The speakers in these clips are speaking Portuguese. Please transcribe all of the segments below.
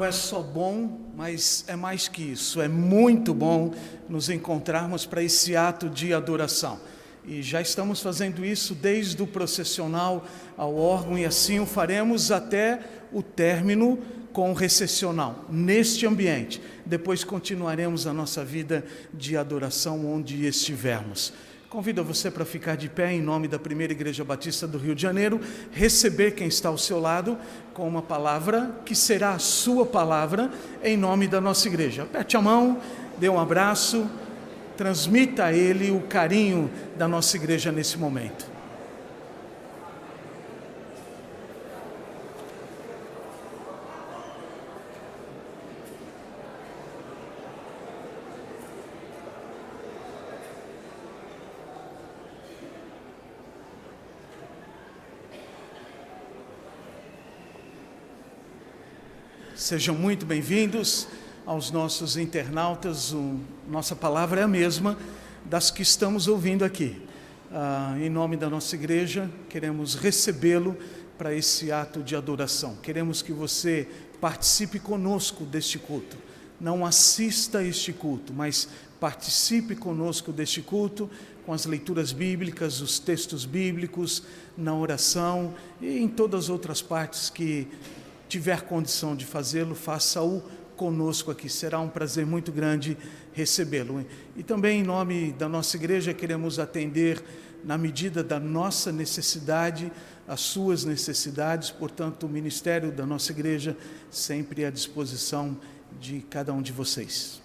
é só bom, mas é mais que isso. É muito bom nos encontrarmos para esse ato de adoração. E já estamos fazendo isso desde o processional ao órgão, e assim o faremos até o término com o recessional, neste ambiente. Depois continuaremos a nossa vida de adoração onde estivermos. Convido você para ficar de pé em nome da Primeira Igreja Batista do Rio de Janeiro, receber quem está ao seu lado com uma palavra que será a sua palavra em nome da nossa igreja. Aperte a mão, dê um abraço, transmita a ele o carinho da nossa igreja nesse momento. Sejam muito bem-vindos aos nossos internautas. Nossa palavra é a mesma das que estamos ouvindo aqui. Em nome da nossa igreja, queremos recebê-lo para esse ato de adoração. Queremos que você participe conosco deste culto. Não assista a este culto, mas participe conosco deste culto, com as leituras bíblicas, os textos bíblicos, na oração e em todas as outras partes que tiver condição de fazê-lo, faça-o conosco aqui. Será um prazer muito grande recebê-lo. E também, em nome da nossa igreja, queremos atender, na medida da nossa necessidade, as suas necessidades. Portanto, o ministério da nossa igreja sempre à disposição de cada um de vocês.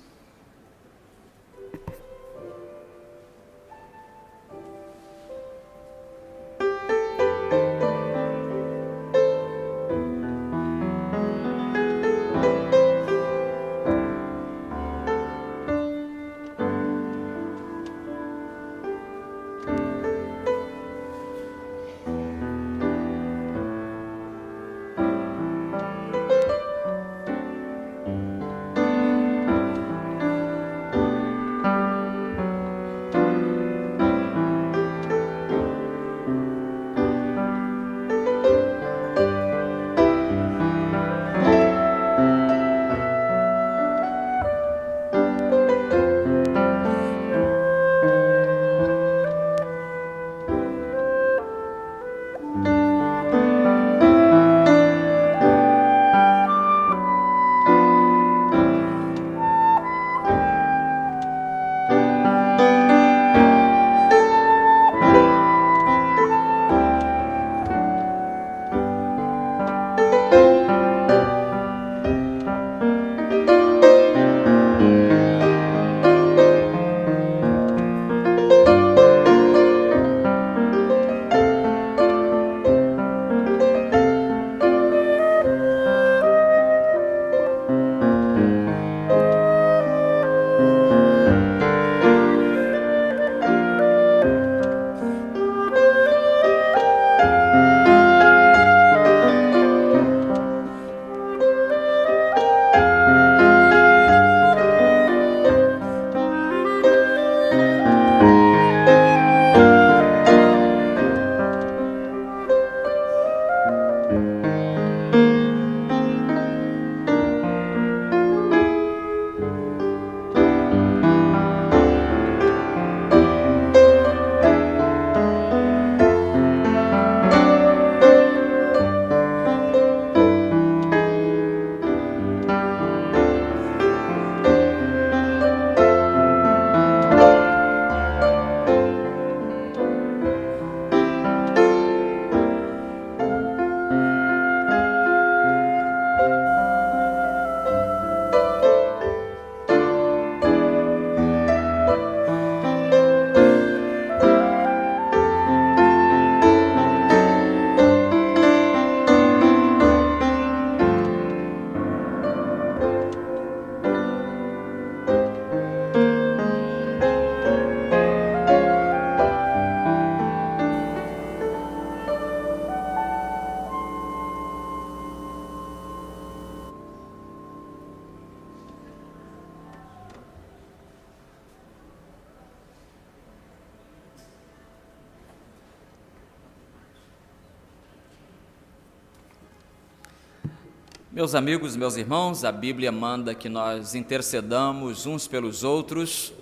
Meus amigos, meus irmãos, a Bíblia manda que nós intercedamos uns pelos outros,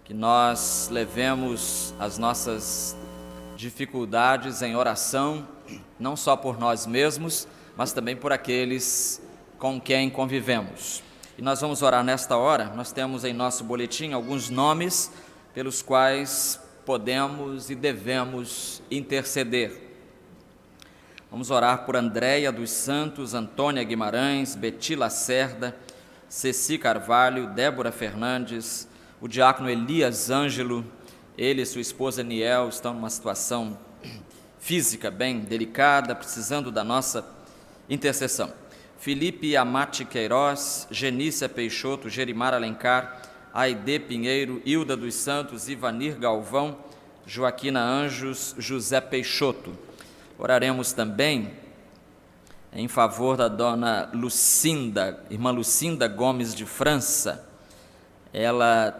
que nós levemos as nossas dificuldades em oração, não só por nós mesmos, mas também por aqueles com quem convivemos. E nós vamos orar nesta hora. Nós temos em nosso boletim alguns nomes pelos quais podemos e devemos interceder. Vamos orar por Andréia dos Santos, Antônia Guimarães, Beti Lacerda, Ceci Carvalho, Débora Fernandes, o diácono Elias Ângelo. Ele e sua esposa Niel estão numa situação física bem delicada, precisando da nossa intercessão. Felipe Amate Queiroz, Genícia Peixoto, Gerimar Alencar, Aide Pinheiro, Hilda dos Santos, Ivanir Galvão, Joaquina Anjos, José Peixoto. Oraremos também em favor da dona Lucinda, irmã Lucinda Gomes de França. Ela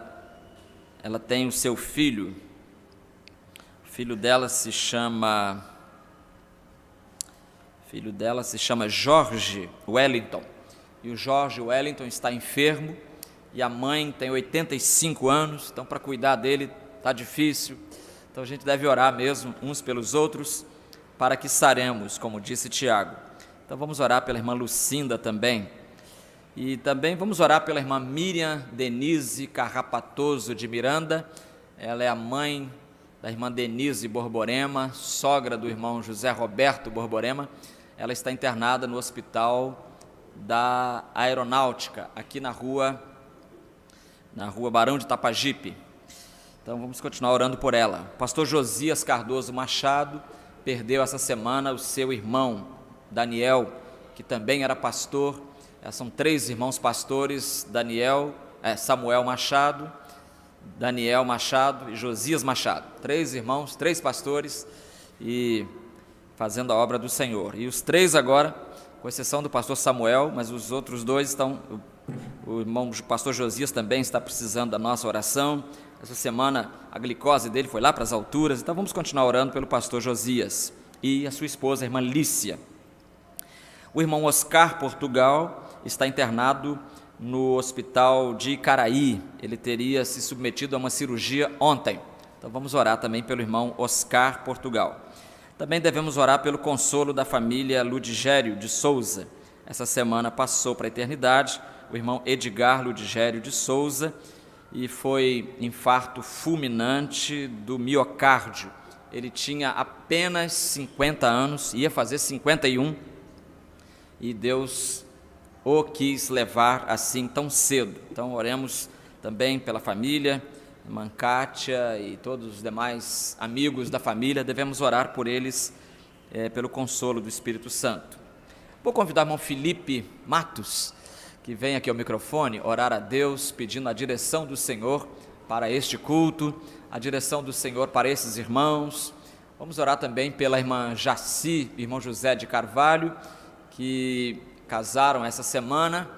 tem o seu filho, o filho dela se chama Jorge Wellington, e o Jorge Wellington está enfermo, e a mãe tem 85 anos, então para cuidar dele está difícil, então a gente deve orar mesmo uns pelos outros, para que saremos, como disse Tiago. Então vamos orar pela irmã Lucinda também, e também vamos orar pela irmã Miriam Denise Carrapatoso de Miranda. Ela é a mãe da irmã Denise Borborema, sogra do irmão José Roberto Borborema. Ela está internada no hospital da Aeronáutica, aqui na rua Barão de Tapajipe. Então vamos continuar orando por ela. O pastor Josias Cardoso Machado perdeu essa semana o seu irmão Daniel, que também era pastor. São 3 irmãos pastores: Samuel Machado, Daniel Machado e Josias Machado. 3 irmãos, 3 pastores, e fazendo a obra do Senhor. E os 3 agora, com exceção do pastor Samuel, mas os outros 2 estão... O irmão pastor Josias também está precisando da nossa oração. Essa semana a glicose dele foi lá para as alturas, então vamos continuar orando pelo pastor Josias e a sua esposa, a irmã Lícia. O irmão Oscar Portugal está internado no hospital de Icaraí. Ele teria se submetido a uma cirurgia ontem, então vamos orar também pelo irmão Oscar Portugal. Também devemos orar pelo consolo da família Ludigério de Souza. Essa semana passou para a eternidade o irmão Edgar Ludigério de Souza, e foi infarto fulminante do miocárdio. Ele tinha apenas 50 anos, ia fazer 51, e Deus o quis levar assim tão cedo. Então oremos também pela família, irmã Kátia e todos os demais amigos da família. Devemos orar por eles, pelo consolo do Espírito Santo. Vou convidar o irmão Felipe Matos, que vem aqui ao microfone, orar a Deus, pedindo a direção do Senhor para este culto, a direção do Senhor para esses irmãos. Vamos orar também pela irmã Jaci e irmão José de Carvalho, que casaram essa semana,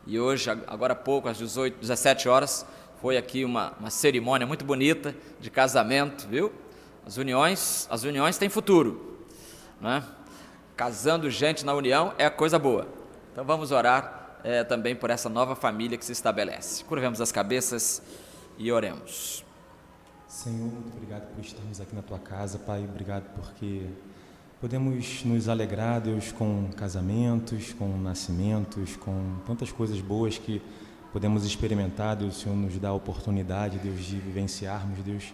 e hoje, agora há pouco, às 17 horas, foi aqui uma cerimônia muito bonita de casamento, viu? As uniões têm futuro, né? Casando gente na união é coisa boa. Então vamos orar também por essa nova família que se estabelece. Curvemos as cabeças e oremos. Senhor, muito obrigado por estarmos aqui na Tua casa, Pai. Obrigado porque podemos nos alegrar, Deus, com casamentos, com nascimentos, com tantas coisas boas que podemos experimentar. Deus, o Senhor nos dá a oportunidade, Deus, de vivenciarmos, Deus,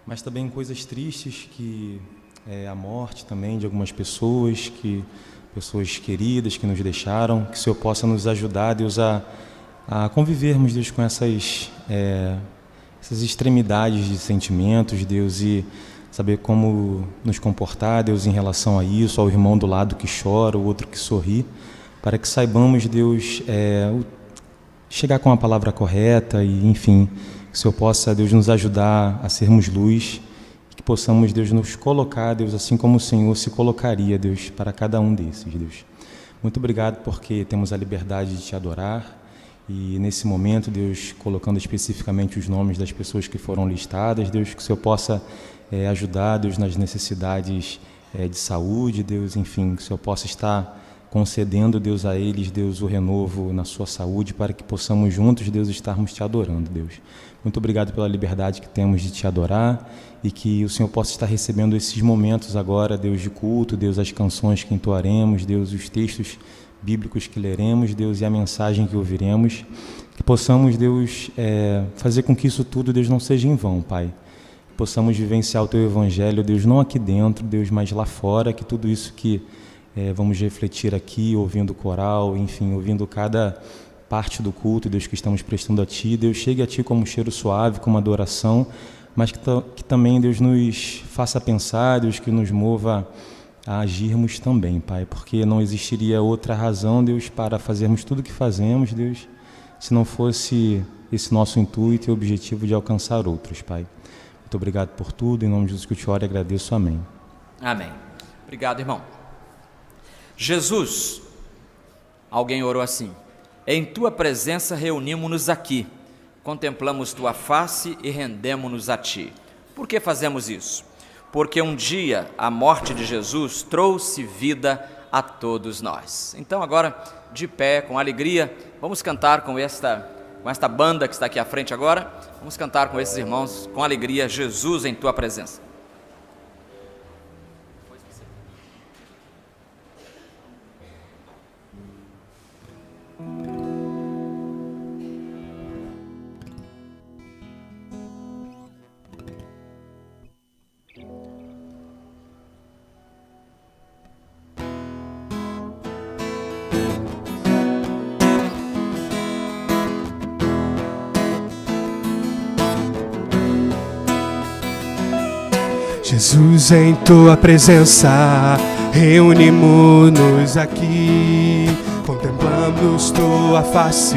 mas também coisas tristes, que é a morte também de algumas pessoas queridas que nos deixaram. Que o Senhor possa nos ajudar, Deus, a convivermos, Deus, com essas extremidades de sentimentos, Deus, e saber como nos comportar, Deus, em relação a isso, ao irmão do lado que chora, o outro que sorri, para que saibamos, Deus, chegar com a palavra correta e, enfim, que o Senhor possa, Deus, nos ajudar a sermos luz, que possamos, Deus, nos colocar, Deus, assim como o Senhor se colocaria, Deus, para cada um desses, Deus. Muito obrigado porque temos a liberdade de Te adorar, e nesse momento, Deus, colocando especificamente os nomes das pessoas que foram listadas, Deus, que o Senhor possa ajudar, Deus, nas necessidades de saúde, Deus, enfim, que o Senhor possa estar concedendo, Deus, a eles, Deus, o renovo na sua saúde, para que possamos juntos, Deus, estarmos te adorando, Deus. Muito obrigado pela liberdade que temos de te adorar e que o Senhor possa estar recebendo esses momentos agora, Deus, de culto, Deus, as canções que entoaremos, Deus, os textos bíblicos que leremos, Deus, e a mensagem que ouviremos, que possamos, Deus, fazer com que isso tudo, Deus, não seja em vão, Pai. Que possamos vivenciar o Teu Evangelho, Deus, não aqui dentro, Deus, mas lá fora, que tudo isso que vamos refletir aqui, ouvindo o coral, enfim, ouvindo cada parte do culto, Deus, que estamos prestando a Ti, Deus, chegue a Ti como um cheiro suave, como adoração, mas que também, Deus, nos faça pensar, Deus, que nos mova a agirmos também, Pai, porque não existiria outra razão, Deus, para fazermos tudo o que fazemos, Deus, se não fosse esse nosso intuito e objetivo de alcançar outros, Pai. Muito obrigado por tudo, em nome de Jesus que eu te oro e agradeço, amém. Amém. Obrigado, irmão. Jesus, alguém orou assim: em tua presença reunimos-nos aqui, contemplamos tua face e rendemo-nos a ti. Por que fazemos isso? Porque um dia a morte de Jesus trouxe vida a todos nós. Então agora, de pé, com alegria, vamos cantar com esta banda que está aqui à frente agora, vamos cantar com esses irmãos, com alegria, Jesus em tua presença. Jesus, em tua presença, reunimos-nos aqui, contemplamos tua face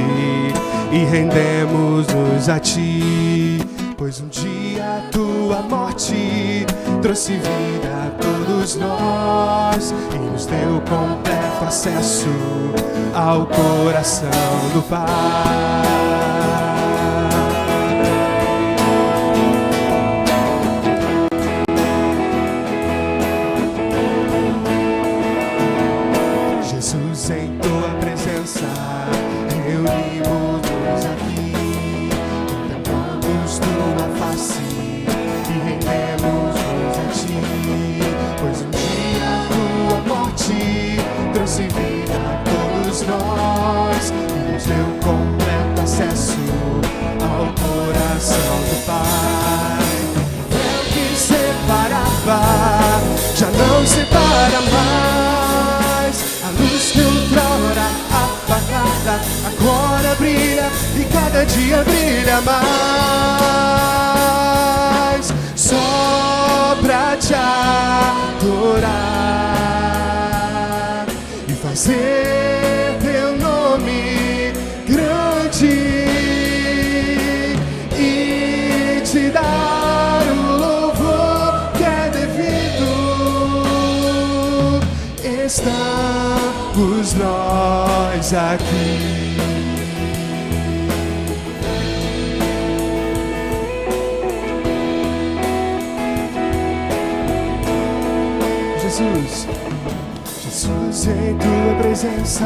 e rendemos-nos a ti, pois um dia a tua morte trouxe vida a todos nós e nos deu completo acesso ao coração do Pai. Jesus, em tua presença, reunimos-nos aqui, contemplamos tua face e rendemos-nos a ti, pois um dia a tua morte trouxe vida a todos nós e nos deu completo acesso ao coração do Pai. O véu que separava já não separa mais, a luz que outrora apagada agora brilha e cada dia brilha mais, só pra te adorar e fazer teu nome grande e te dar o louvor que é devido. Estamos nós aqui. Jesus, em tua presença,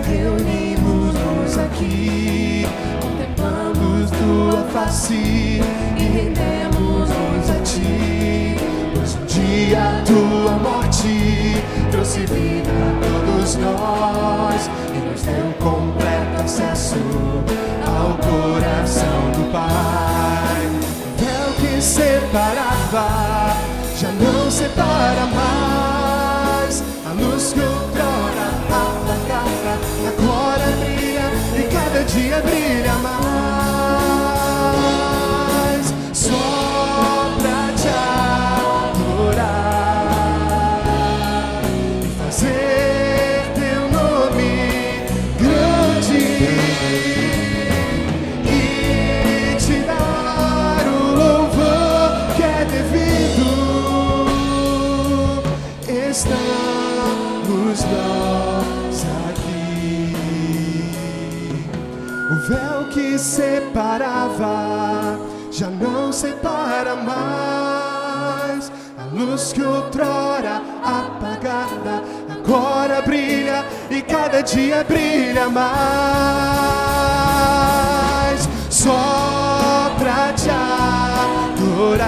reunimos-nos aqui, contemplamos tua face e rendemos-nos a ti, pois um dia a tua morte trouxe vida a todos nós e nos deu completo acesso ao coração do Pai. O véu que separava já não separa mais, a luz que outrora apagada agora brilha e cada dia brilha mais, só pra te adorar e fazer teu nome grande e te dar o louvor que é devido. Estamos nós aqui. O véu que separava já não separa mais, a luz que outrora apagada agora brilha brilha e cada dia brilha mais, só pra te adorar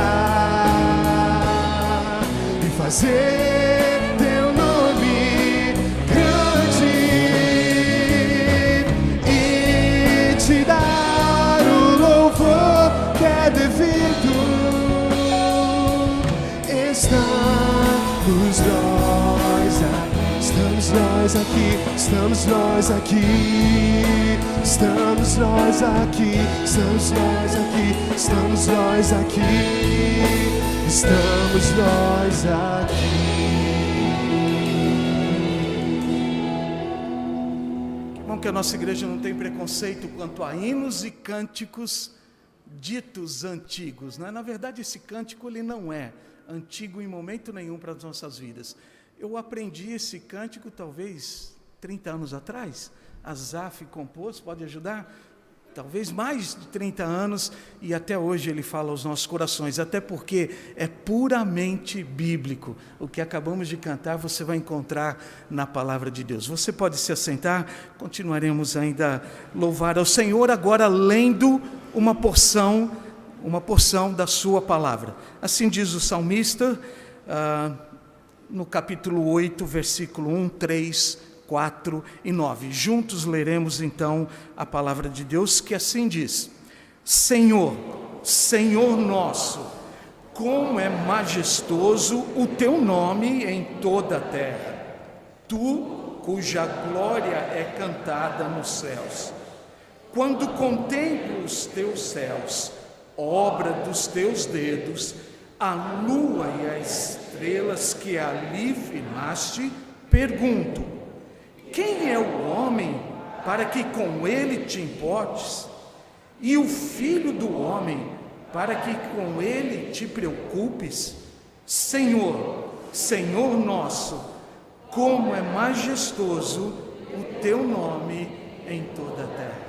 e fazer teu nome grande e te dar o louvor que é devido. Estamos nós aqui, estamos nós aqui, estamos nós aqui, estamos nós aqui, estamos nós aqui. Que bom que a nossa igreja não tem preconceito quanto a hinos e cânticos ditos antigos, né? Na verdade, esse cântico ele não é antigo em momento nenhum para as nossas vidas. Eu aprendi esse cântico talvez 30 anos atrás. Asaf compôs, pode ajudar? Talvez mais de 30 anos, e até hoje ele fala aos nossos corações, até porque é puramente bíblico. O que acabamos de cantar você vai encontrar na palavra de Deus. Você pode se assentar, continuaremos ainda a louvar ao Senhor, agora lendo uma porção da sua palavra. Assim diz o salmista, no capítulo 8, versículo 1, 3, 4 e 9. Juntos leremos então a palavra de Deus, que assim diz: Senhor, Senhor nosso, como é majestoso o teu nome em toda a terra, tu cuja glória é cantada nos céus. Quando contemplo os teus céus, obra dos teus dedos, a lua e as estrelas que ali firmaste, pergunto: quem é o homem para que com ele te importes? E o filho do homem para que com ele te preocupes? Senhor, Senhor nosso, como é majestoso o teu nome em toda a terra.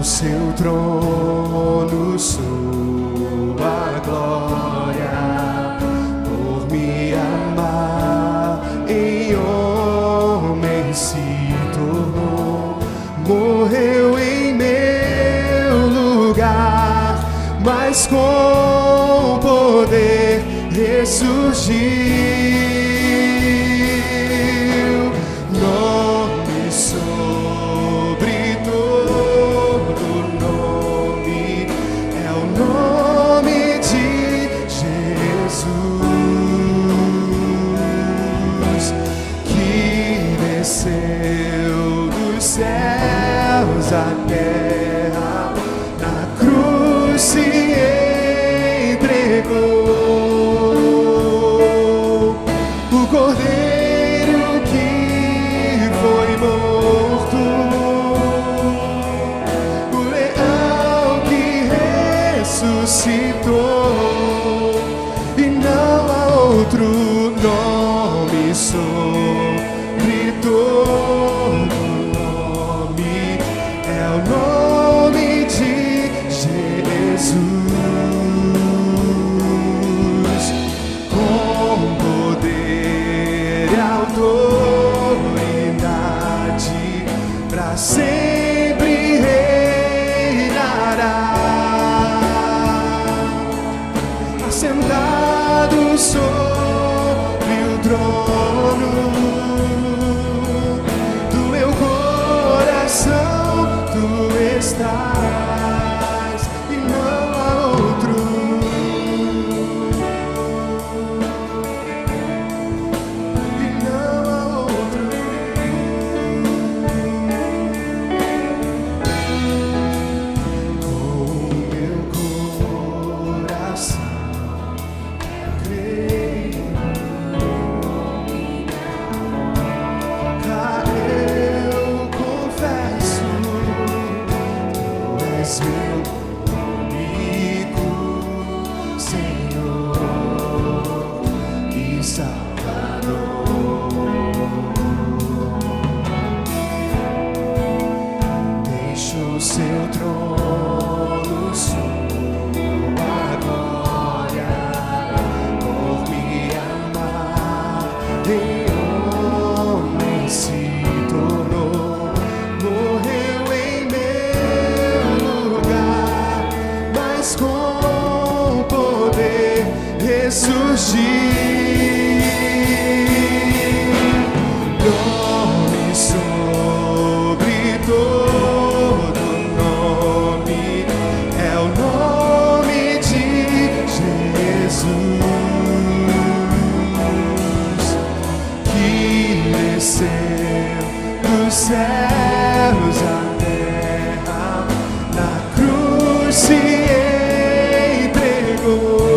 Seu trono, sua glória, por me amar, em homem se tornou, morreu em meu lugar, mas com poder ressurgiu. Nome sobre todo nome, é o nome de Jesus, que desceu dos céus à terra, na cruz se entregou. O Cordeiro que foi morto, o leão que ressuscitou, e não há outro nome sobre todo nome, é o nome de Jesus, com poder e autoridade, pra sempre reinará, assentado sobre o trono do meu coração, tu estás e não há outro. E não há outro. Com meu coração creio, eu confesso, tu és meu único Senhor e Salvador. Deixa o seu trono sua glória por me amar. Homem se tornou, morreu em meu lugar, mas com poder ressurgir. Nome sobre todo nome é o nome de Jesus, que desceu dos céus à terra, na cruz se entregou.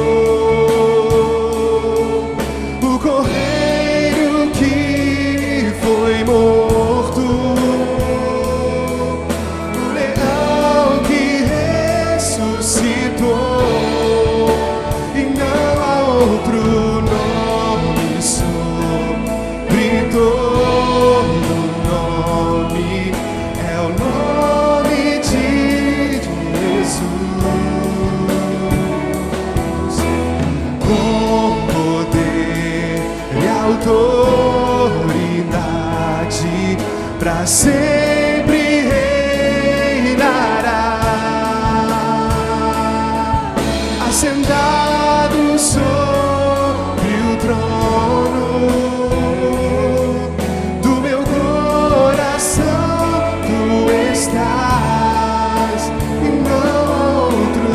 O cordeiro que foi morto, o leão que ressuscitou, e não há outro nome sobre todo nome, é o nome de Jesus, com poder e autoridade, pra sempre reinará, assentado sobre o trono do meu coração, tu estás e não há outro.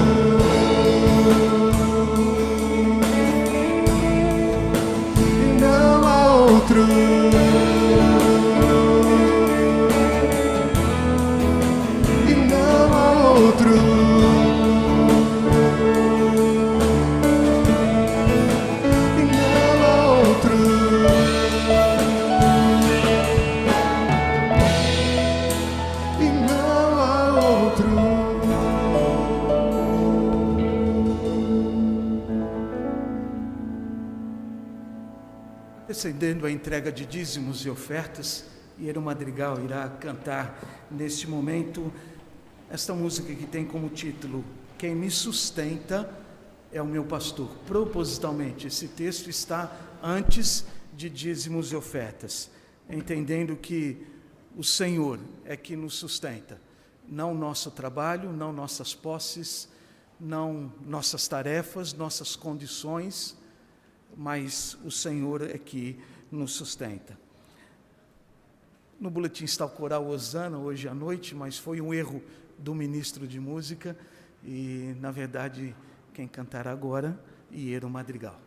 E não há outro. E não há outro. E não há outro. E não há outro. Descendendo a entrega de dízimos e ofertas, Iero Madrigal irá cantar neste momento esta música que tem como título Quem me sustenta é o meu pastor. Propositalmente, esse texto está antes de dízimos e ofertas, entendendo que o Senhor é que nos sustenta, não nosso trabalho, não nossas posses, não nossas tarefas, nossas condições, mas o Senhor é que nos sustenta. No boletim está o coral Hosana hoje à noite, mas foi um erro do ministro de música e, na verdade, quem cantará agora, Iero Madrigal.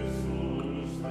Jesus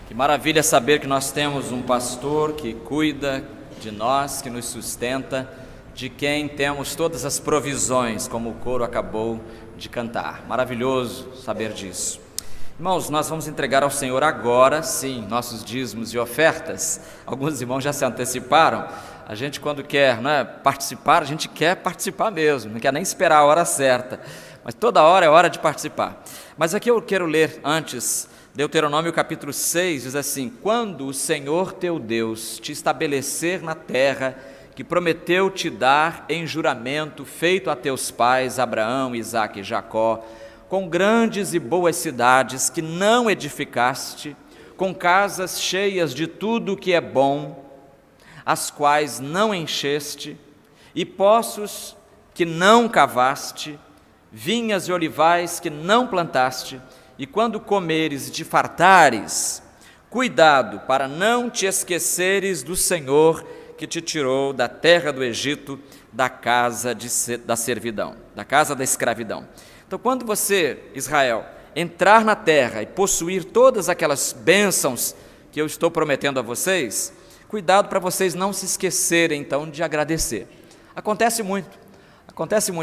Que maravilha saber que nós temos um pastor que cuida de nós, que nos sustenta, de quem temos todas as provisões, como o coro acabou de cantar. Maravilhoso saber disso. Irmãos, nós vamos entregar ao Senhor agora, sim, nossos dízimos e ofertas. Alguns irmãos já se anteciparam. A gente, quando quer participar, a gente quer participar mesmo, não quer nem esperar a hora certa, mas toda hora é hora de participar. Mas aqui eu quero ler antes, Deuteronômio capítulo 6, diz assim: quando o Senhor teu Deus te estabelecer na terra que prometeu te dar em juramento feito a teus pais Abraão, Isaque e Jacó, com grandes e boas cidades que não edificaste, com casas cheias de tudo que é bom, as quais não encheste, e poços que não cavaste, vinhas e olivais que não plantaste, e quando comeres e te fartares, cuidado para não te esqueceres do Senhor que te tirou da terra do Egito, da casa da servidão, da casa da escravidão. Então, quando você, Israel, entrar na terra e possuir todas aquelas bênçãos que eu estou prometendo a vocês, cuidado para vocês não se esquecerem, então, de agradecer. Acontece muito,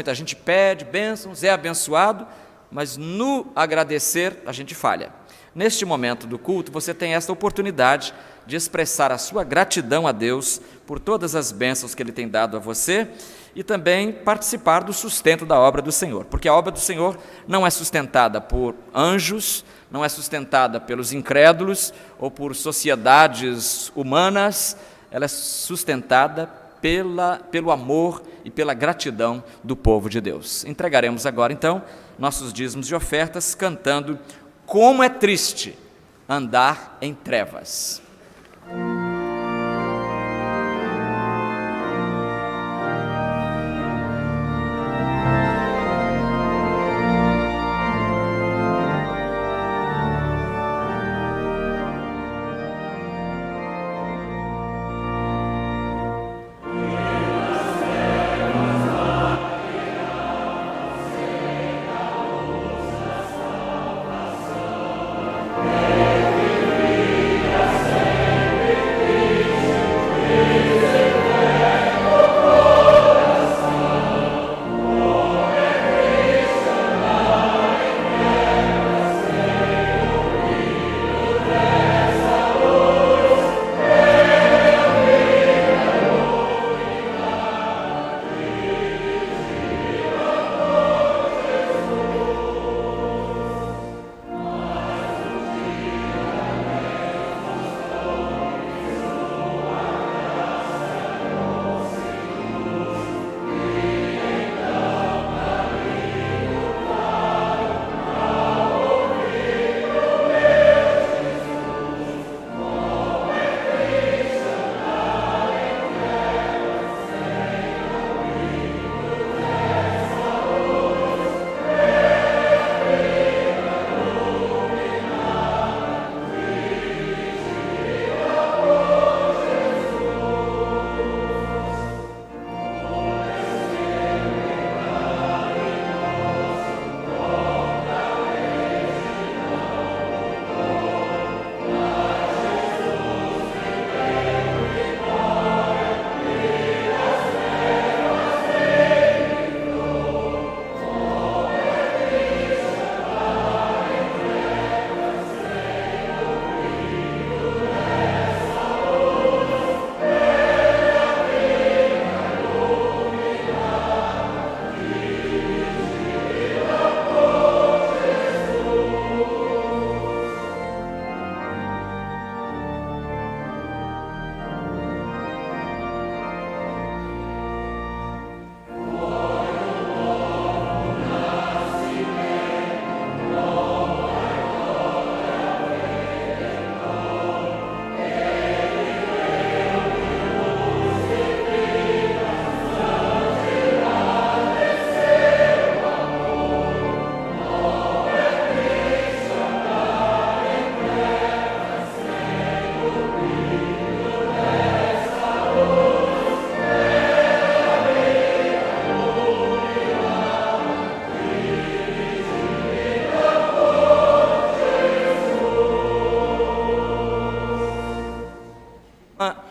a gente pede bênçãos, é abençoado, mas no agradecer a gente falha. Neste momento do culto, você tem esta oportunidade de expressar a sua gratidão a Deus por todas as bênçãos que Ele tem dado a você e também participar do sustento da obra do Senhor, porque a obra do Senhor não é sustentada por anjos, não é sustentada pelos incrédulos ou por sociedades humanas, ela é sustentada pelo amor e pela gratidão do povo de Deus. Entregaremos agora, então, nossos dízimos e ofertas cantando Como é Triste Andar em Trevas.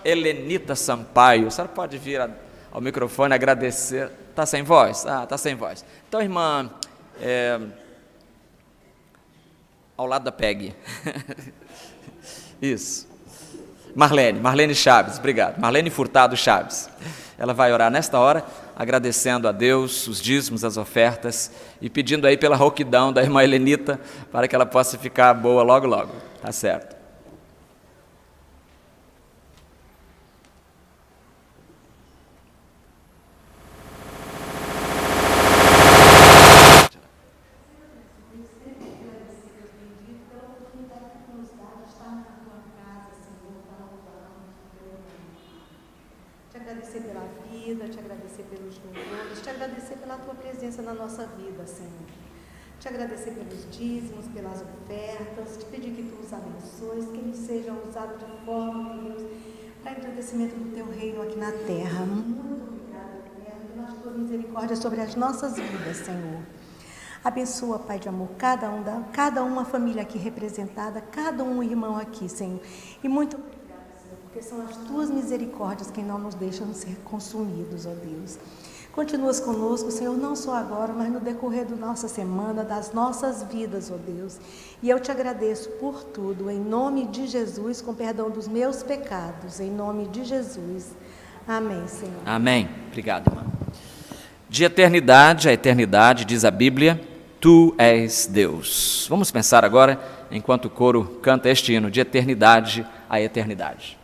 Helenita Sampaio, a senhora pode vir ao microfone agradecer. Está sem voz? Ah, está sem voz. Então, irmã, ao lado da Peg. Isso. Marlene Chaves, obrigado. Marlene Furtado Chaves. Ela vai orar nesta hora, agradecendo a Deus os dízimos, as ofertas e pedindo aí pela rouquidão da irmã Helenita para que ela possa ficar boa logo, logo. Tá certo. Agradecer pela vida, te agradecer pelos louvores, te agradecer pela tua presença na nossa vida, Senhor. Te agradecer pelos dízimos, pelas ofertas, te pedir que tu os abençoes, que eles sejam usados de forma, Deus, para engrandecimento do teu reino aqui na terra. Muito obrigada, Eterno. misericórdia sobre as nossas vidas, Senhor. Abençoa, Pai de amor, cada uma família aqui representada, cada um irmão aqui, Senhor. E muito obrigada, Senhor, porque são as tuas misericórdias que não nos deixam ser consumidos, ó Deus. Continuas conosco, Senhor, não só agora, mas no decorrer da nossa semana, das nossas vidas, ó Deus. E eu te agradeço por tudo, em nome de Jesus, com perdão dos meus pecados, em nome de Jesus. Amém, Senhor. Amém. Obrigado, irmã. De eternidade a eternidade, diz a Bíblia, Tu és Deus. Vamos pensar agora, enquanto o coro canta este hino, de eternidade a eternidade.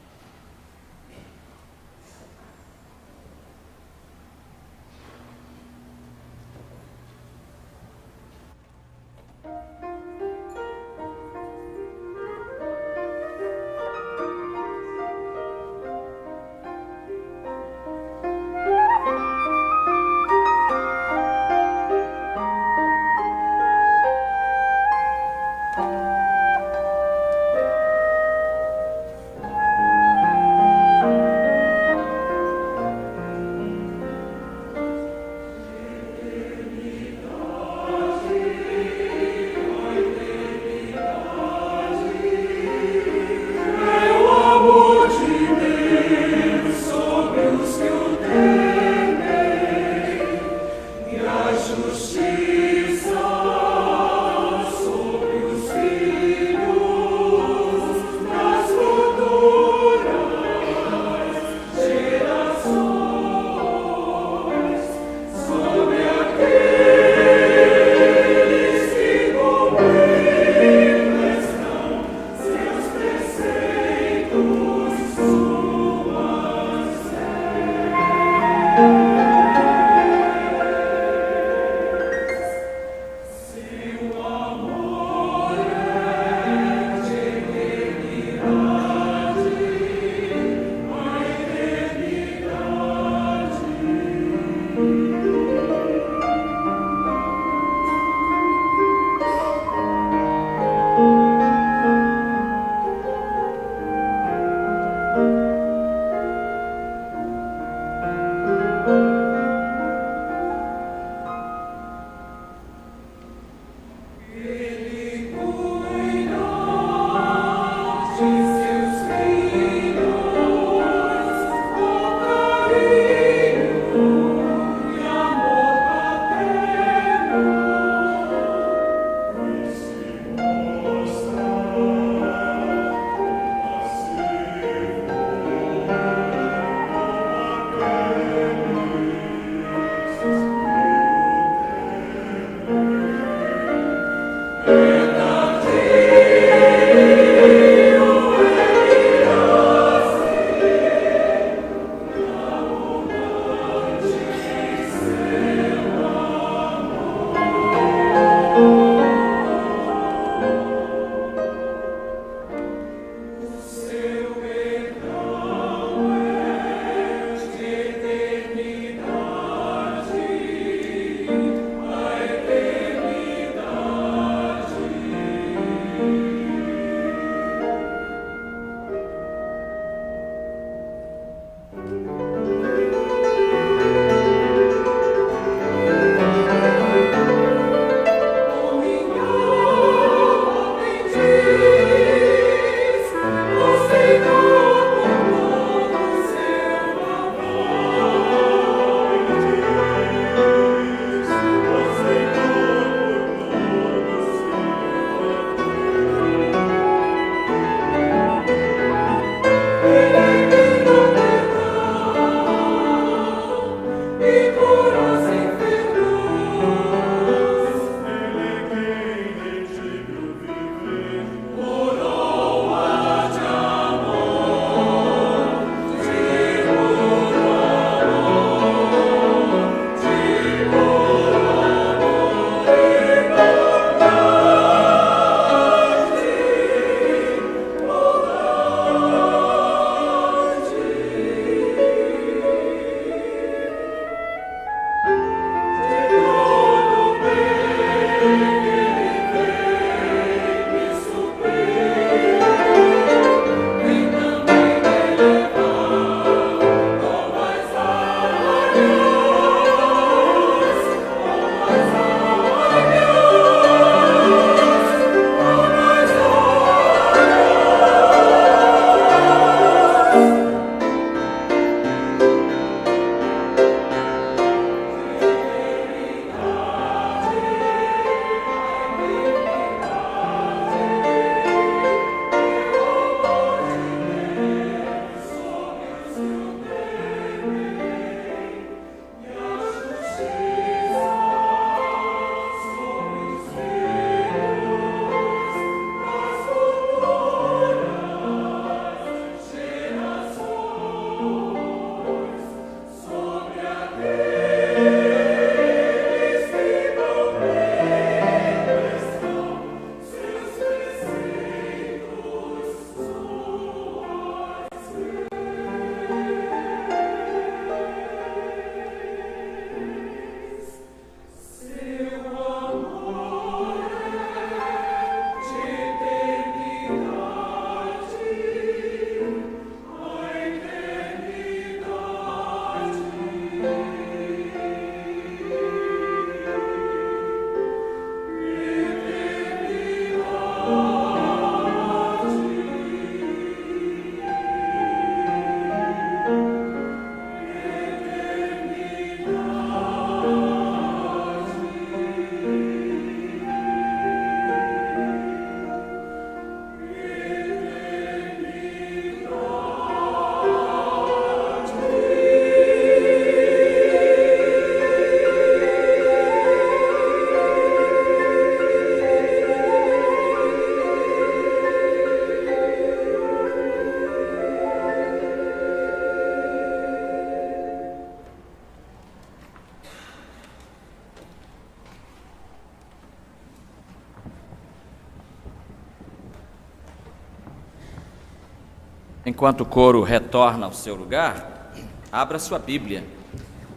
Enquanto o coro retorna ao seu lugar, abra sua Bíblia,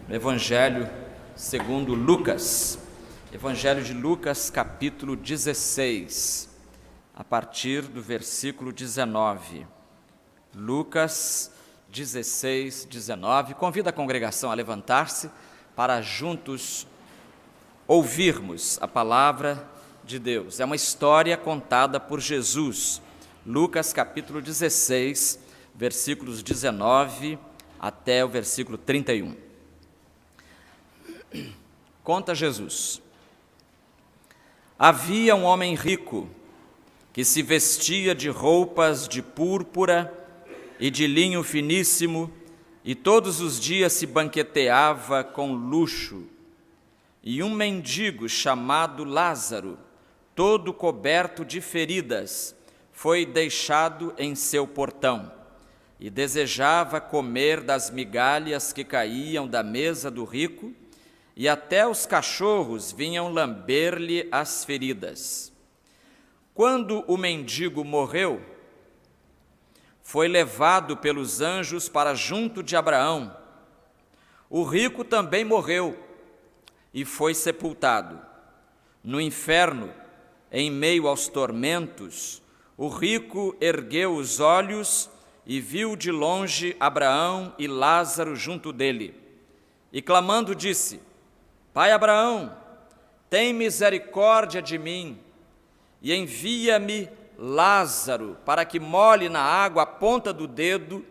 no Evangelho segundo Lucas, Evangelho de Lucas, capítulo 16, a partir do versículo 19. Lucas 16, 19. Convido a congregação a levantar-se para juntos ouvirmos a palavra de Deus. É uma história contada por Jesus. Lucas capítulo 16, versículos 19 até o versículo 31. Conta Jesus: havia um homem rico que se vestia de roupas de púrpura e de linho finíssimo e todos os dias se banqueteava com luxo. E um mendigo chamado Lázaro, todo coberto de feridas, foi deixado em seu portão e desejava comer das migalhas que caíam da mesa do rico, e até os cachorros vinham lamber-lhe as feridas. Quando o mendigo morreu, foi levado pelos anjos para junto de Abraão. O rico também morreu e foi sepultado. No inferno, em meio aos tormentos, o rico ergueu os olhos e viu de longe Abraão e Lázaro junto dele. E clamando disse: Pai Abraão, tem misericórdia de mim e envia-me Lázaro para que molhe na água a ponta do dedo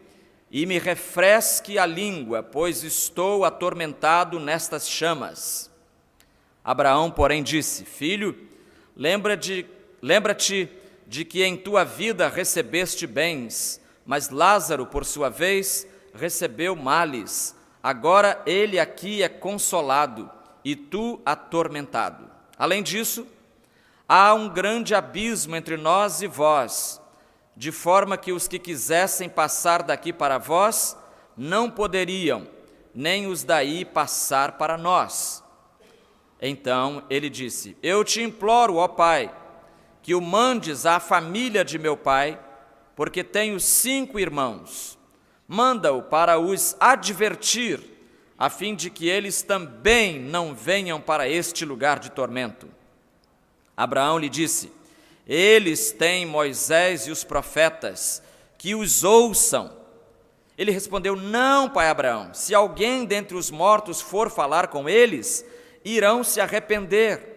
e me refresque a língua, pois estou atormentado nestas chamas. Abraão, porém, disse: Filho, lembra-te de que em tua vida recebeste bens, mas Lázaro, por sua vez, recebeu males. Agora ele aqui é consolado e tu atormentado. Além disso, há um grande abismo entre nós e vós, de forma que os que quisessem passar daqui para vós não poderiam, nem os daí passar para nós. Então ele disse: Eu te imploro, ó Pai, que o mandes à família de meu pai, porque tenho 5 irmãos. Manda-o para os advertir, a fim de que eles também não venham para este lugar de tormento. Abraão lhe disse: Eles têm Moisés e os profetas, que os ouçam. Ele respondeu: Não, pai Abraão, se alguém dentre os mortos for falar com eles, irão se arrepender.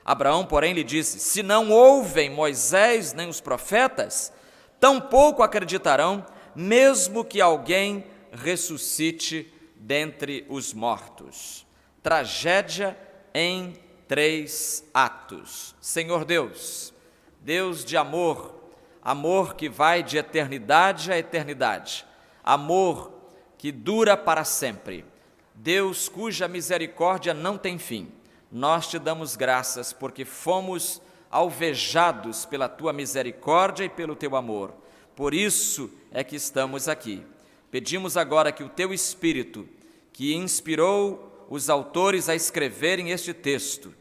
Abraão, porém, lhe disse: Se não ouvem Moisés nem os profetas, tampouco acreditarão, mesmo que alguém ressuscite dentre os mortos. Tragédia em 3 atos. Senhor Deus, Deus de amor, amor que vai de eternidade a eternidade, amor que dura para sempre, Deus cuja misericórdia não tem fim, nós te damos graças porque fomos alvejados pela tua misericórdia e pelo teu amor. Por isso é que estamos aqui. Pedimos agora que o teu Espírito, que inspirou os autores a escreverem este texto,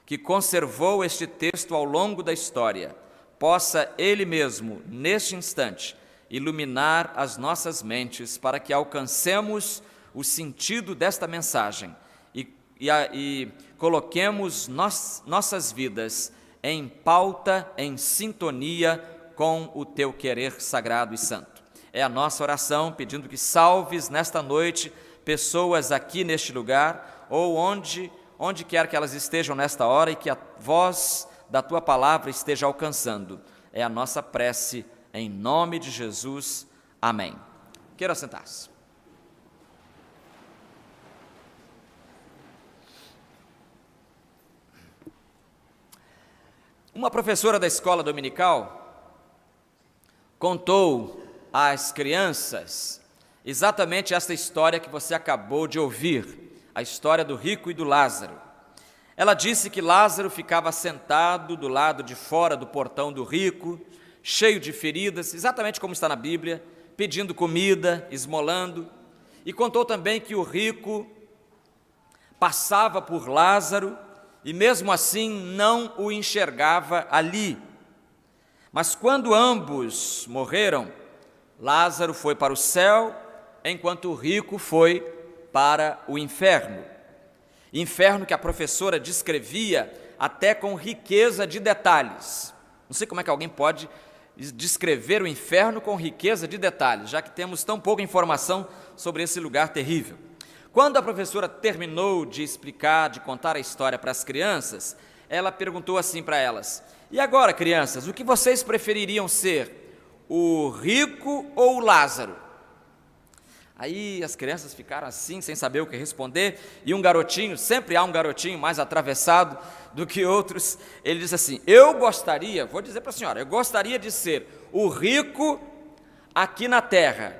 que conservou este texto ao longo da história, possa Ele mesmo, neste instante, iluminar as nossas mentes para que alcancemos o sentido desta mensagem e coloquemos nossas vidas em pauta, em sintonia com o teu querer sagrado e santo. É a nossa oração, pedindo que salves nesta noite pessoas aqui neste lugar ou onde quer que elas estejam nesta hora e que a voz da tua palavra esteja alcançando. É a nossa prece em nome de Jesus. Amém. Queira sentar-se. Uma professora da escola dominical contou às crianças exatamente esta história que você acabou de ouvir, a história do rico e do Lázaro. Ela disse que Lázaro ficava sentado do lado de fora do portão do rico, cheio de feridas, exatamente como está na Bíblia, pedindo comida, esmolando, e contou também que o rico passava por Lázaro e mesmo assim não o enxergava ali. Mas quando ambos morreram, Lázaro foi para o céu, enquanto o rico foi para o inferno. Inferno que a professora descrevia até com riqueza de detalhes. Não sei como é que alguém pode descrever o inferno com riqueza de detalhes, já que temos tão pouca informação sobre esse lugar terrível. Quando a professora terminou de explicar, de contar a história para as crianças, ela perguntou assim para elas: e agora, crianças, o que vocês prefeririam ser, o rico ou o Lázaro? Aí as crianças ficaram assim, sem saber o que responder, e um garotinho, sempre há um garotinho mais atravessado do que outros, ele disse assim: eu gostaria, vou dizer para a senhora, eu gostaria de ser o rico aqui na terra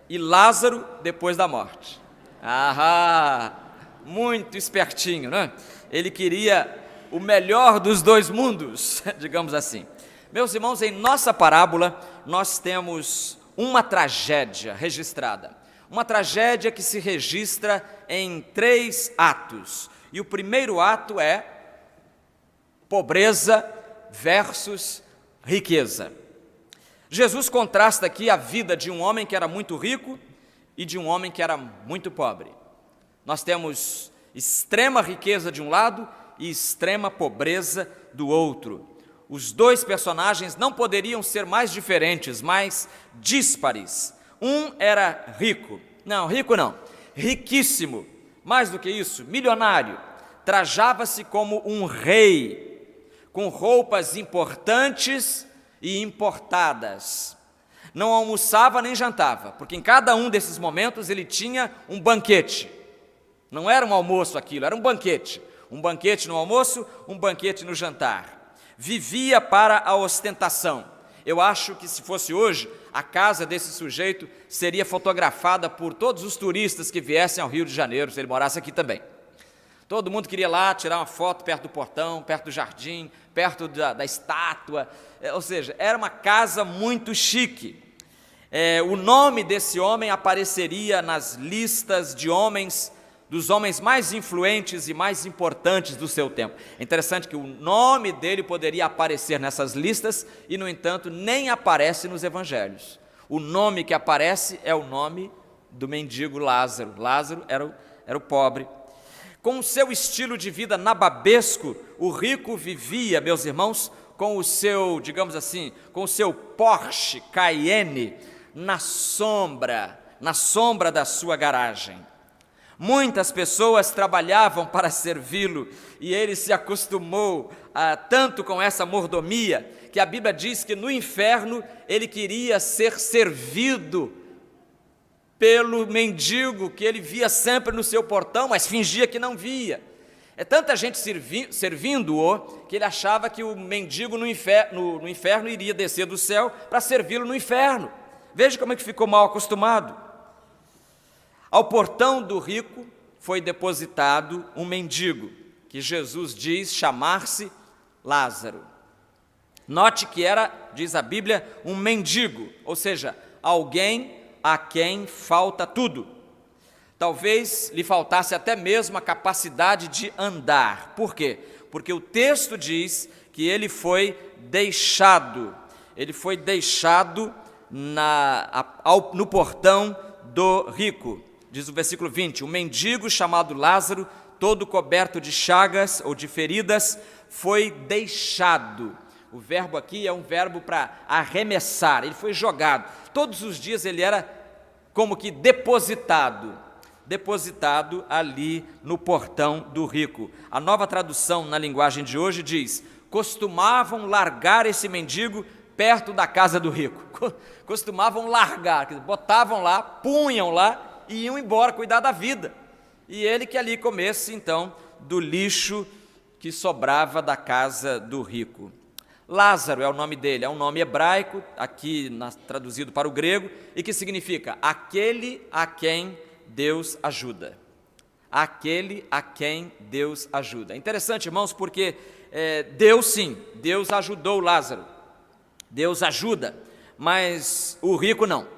e Lázaro depois da morte. Muito espertinho, né? Ele queria o melhor dos dois mundos, digamos assim. Meus irmãos, em nossa parábola, nós temos uma tragédia registrada. Uma tragédia que se registra em 3 atos. E o primeiro ato é pobreza versus riqueza. Jesus contrasta aqui a vida de um homem que era muito rico e de um homem que era muito pobre. Nós temos extrema riqueza de um lado e extrema pobreza do outro. Os dois personagens não poderiam ser mais diferentes, mais díspares. Um era rico, riquíssimo, mais do que isso, milionário, trajava-se como um rei, com roupas importantes e importadas. Não almoçava nem jantava, porque em cada um desses momentos ele tinha um banquete. Não era um almoço aquilo, era um banquete. Um banquete no almoço, um banquete no jantar. Vivia para a ostentação. Eu acho que se fosse hoje, a casa desse sujeito seria fotografada por todos os turistas que viessem ao Rio de Janeiro, se ele morasse aqui também. Todo mundo queria lá tirar uma foto perto do portão, perto do jardim, perto da estátua, ou seja, era uma casa muito chique. O nome desse homem apareceria nas listas de homens, dos homens mais influentes e mais importantes do seu tempo. É interessante que o nome dele poderia aparecer nessas listas e, no entanto, nem aparece nos evangelhos. O nome que aparece é o nome do mendigo Lázaro. Lázaro era o pobre. Com o seu estilo de vida nababesco, o rico vivia, meus irmãos, com o seu, digamos assim, com o seu Porsche Cayenne na sombra da sua garagem. Muitas pessoas trabalhavam para servi-lo e ele se acostumou tanto com essa mordomia que a Bíblia diz que no inferno ele queria ser servido pelo mendigo que ele via sempre no seu portão, mas fingia que não via. É tanta gente servindo-o que ele achava que o mendigo no inferno iria descer do céu para servi-lo no inferno. Veja como é que ficou mal acostumado. Ao portão do rico foi depositado um mendigo, que Jesus diz chamar-se Lázaro. Note que era, diz a Bíblia, um mendigo, ou seja, alguém a quem falta tudo. Talvez lhe faltasse até mesmo a capacidade de andar. Por quê? Porque o texto diz que ele foi deixado no portão do rico. Diz o versículo 20, um mendigo chamado Lázaro, todo coberto de chagas ou de feridas, foi deixado. O verbo aqui é um verbo para arremessar, ele foi jogado. Todos os dias ele era como que depositado ali no portão do rico. A Nova Tradução na linguagem de hoje diz, costumavam largar esse mendigo perto da casa do rico. Costumavam largar, botavam lá, punham lá, e iam embora cuidar da vida. E ele que ali comesse, então, do lixo que sobrava da casa do rico. Lázaro é o nome dele, é um nome hebraico, aqui traduzido para o grego, e que significa aquele a quem Deus ajuda. Aquele a quem Deus ajuda. É interessante, irmãos, porque Deus ajudou Lázaro. Deus ajuda, mas o rico não.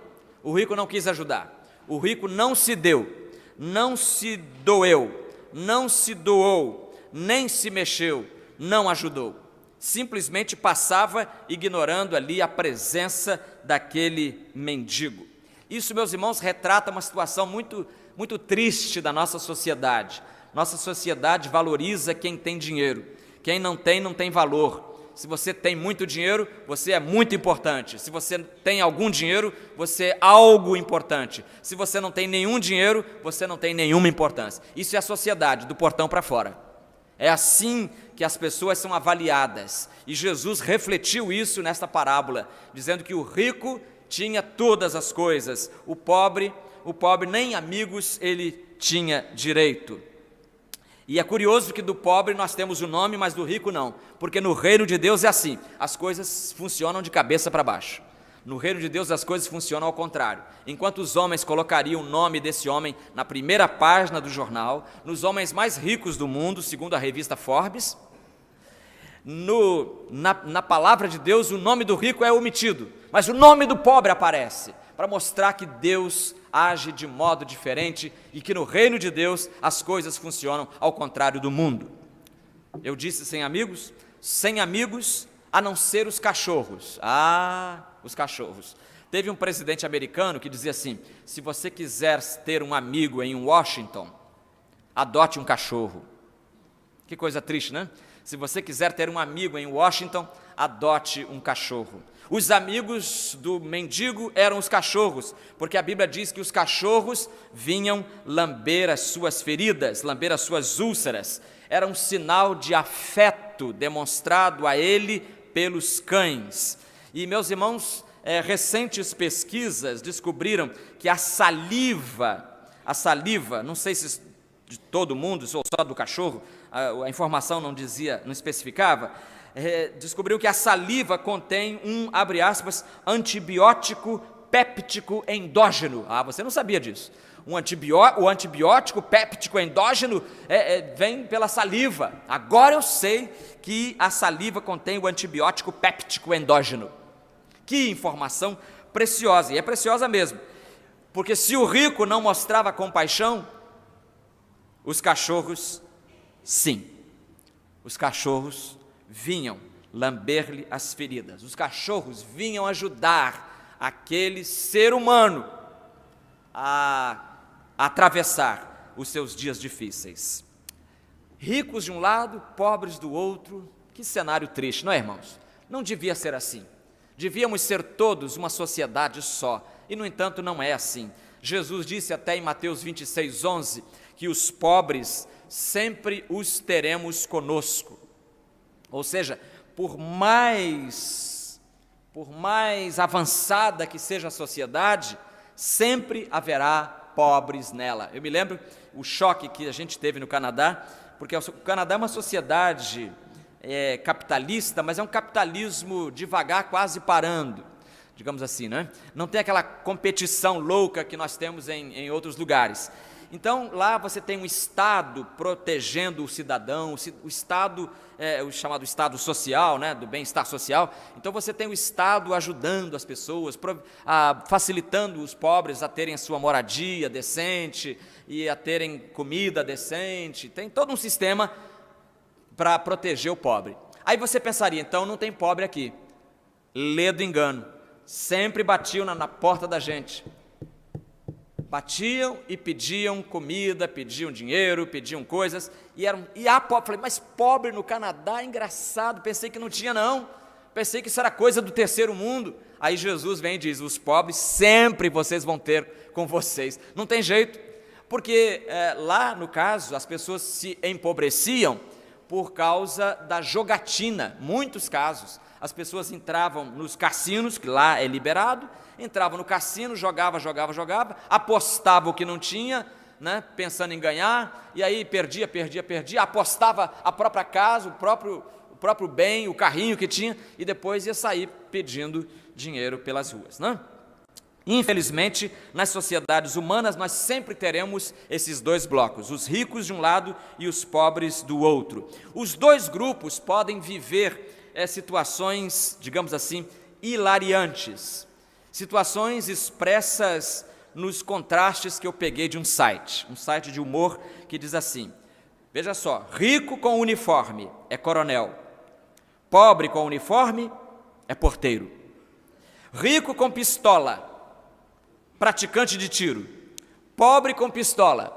O rico não quis ajudar. O rico não se deu, não se doeu, não se doou, nem se mexeu, não ajudou. simplesmente passava ignorando ali a presença daquele mendigo. Isso, meus irmãos, retrata uma situação muito, muito triste da nossa sociedade. Nossa sociedade valoriza quem tem dinheiro. Quem não tem valor. Se você tem muito dinheiro, você é muito importante. Se você tem algum dinheiro, você é algo importante. Se você não tem nenhum dinheiro, você não tem nenhuma importância. Isso é a sociedade, do portão para fora. É assim que as pessoas são avaliadas. E Jesus refletiu isso nesta parábola, dizendo que o rico tinha todas as coisas. O pobre nem amigos ele tinha direito. E é curioso que do pobre nós temos o nome, mas do rico não, porque no reino de Deus é assim, as coisas funcionam de cabeça para baixo. No reino de Deus as coisas funcionam ao contrário. Enquanto os homens colocariam o nome desse homem na primeira página do jornal, nos homens mais ricos do mundo, segundo a revista Forbes, na palavra de Deus o nome do rico é omitido, mas o nome do pobre aparece, para mostrar que Deus age de modo diferente e que no reino de Deus as coisas funcionam ao contrário do mundo. Eu disse sem amigos a não ser os cachorros. Os cachorros. Teve um presidente americano que dizia assim: se você quiser ter um amigo em Washington, adote um cachorro. Que coisa triste, né? Se você quiser ter um amigo em Washington, adote um cachorro. Os amigos do mendigo eram os cachorros, porque a Bíblia diz que os cachorros vinham lamber as suas feridas, lamber as suas úlceras. Era um sinal de afeto demonstrado a ele pelos cães. E, meus irmãos, recentes pesquisas descobriram que a saliva, não sei se de todo mundo, ou só do cachorro, a informação não especificava, descobriu que a saliva contém abre aspas, antibiótico péptico endógeno. Você não sabia disso. O antibiótico péptico endógeno vem pela saliva. Agora eu sei que a saliva contém o antibiótico péptico endógeno. Que informação preciosa, e é preciosa mesmo, porque se o rico não mostrava compaixão, os cachorros, sim, os cachorros vinham lamber-lhe as feridas, os cachorros vinham ajudar aquele ser humano a atravessar os seus dias difíceis. Ricos de um lado, pobres do outro, que cenário triste, não é, irmãos? Não devia ser assim. Devíamos ser todos uma sociedade só, e no entanto não é assim. Jesus disse até em Mateus 26:11, que os pobres sempre os teremos conosco. Ou seja, por mais avançada que seja a sociedade, sempre haverá pobres nela. Eu me lembro o choque que a gente teve no Canadá, porque o Canadá é uma sociedade capitalista, mas é um capitalismo devagar, quase parando, digamos assim, né? Não tem aquela competição louca que nós temos em outros lugares. Então, lá você tem um Estado protegendo o cidadão, o Estado, o chamado Estado social, né, do bem-estar social. Então, você tem o Estado ajudando as pessoas, facilitando os pobres a terem a sua moradia decente e a terem comida decente. Tem todo um sistema para proteger o pobre. Aí você pensaria, então não tem pobre aqui. Lê do engano. Sempre batiam na porta da gente. Batiam e pediam comida, pediam dinheiro, pediam coisas, e há pobre. Falei, mas pobre no Canadá, engraçado, pensei que não tinha não, pensei que isso era coisa do terceiro mundo. Aí Jesus vem e diz, os pobres sempre vocês vão ter com vocês, não tem jeito, porque lá no caso as pessoas se empobreciam por causa da jogatina, muitos casos. As pessoas entravam nos cassinos, que lá é liberado, entravam no cassino, jogava, apostava o que não tinha, né, pensando em ganhar, e aí perdia, apostava a própria casa, o próprio bem, o carrinho que tinha, e depois ia sair pedindo dinheiro pelas ruas, né? Infelizmente, nas sociedades humanas, nós sempre teremos esses dois blocos, os ricos de um lado e os pobres do outro. Os dois grupos podem viver situações, digamos assim, hilariantes, situações expressas nos contrastes que eu peguei de um site de humor que diz assim, veja só, rico com uniforme é coronel, Pobre com uniforme é porteiro. Rico com pistola, praticante de tiro. Pobre com pistola,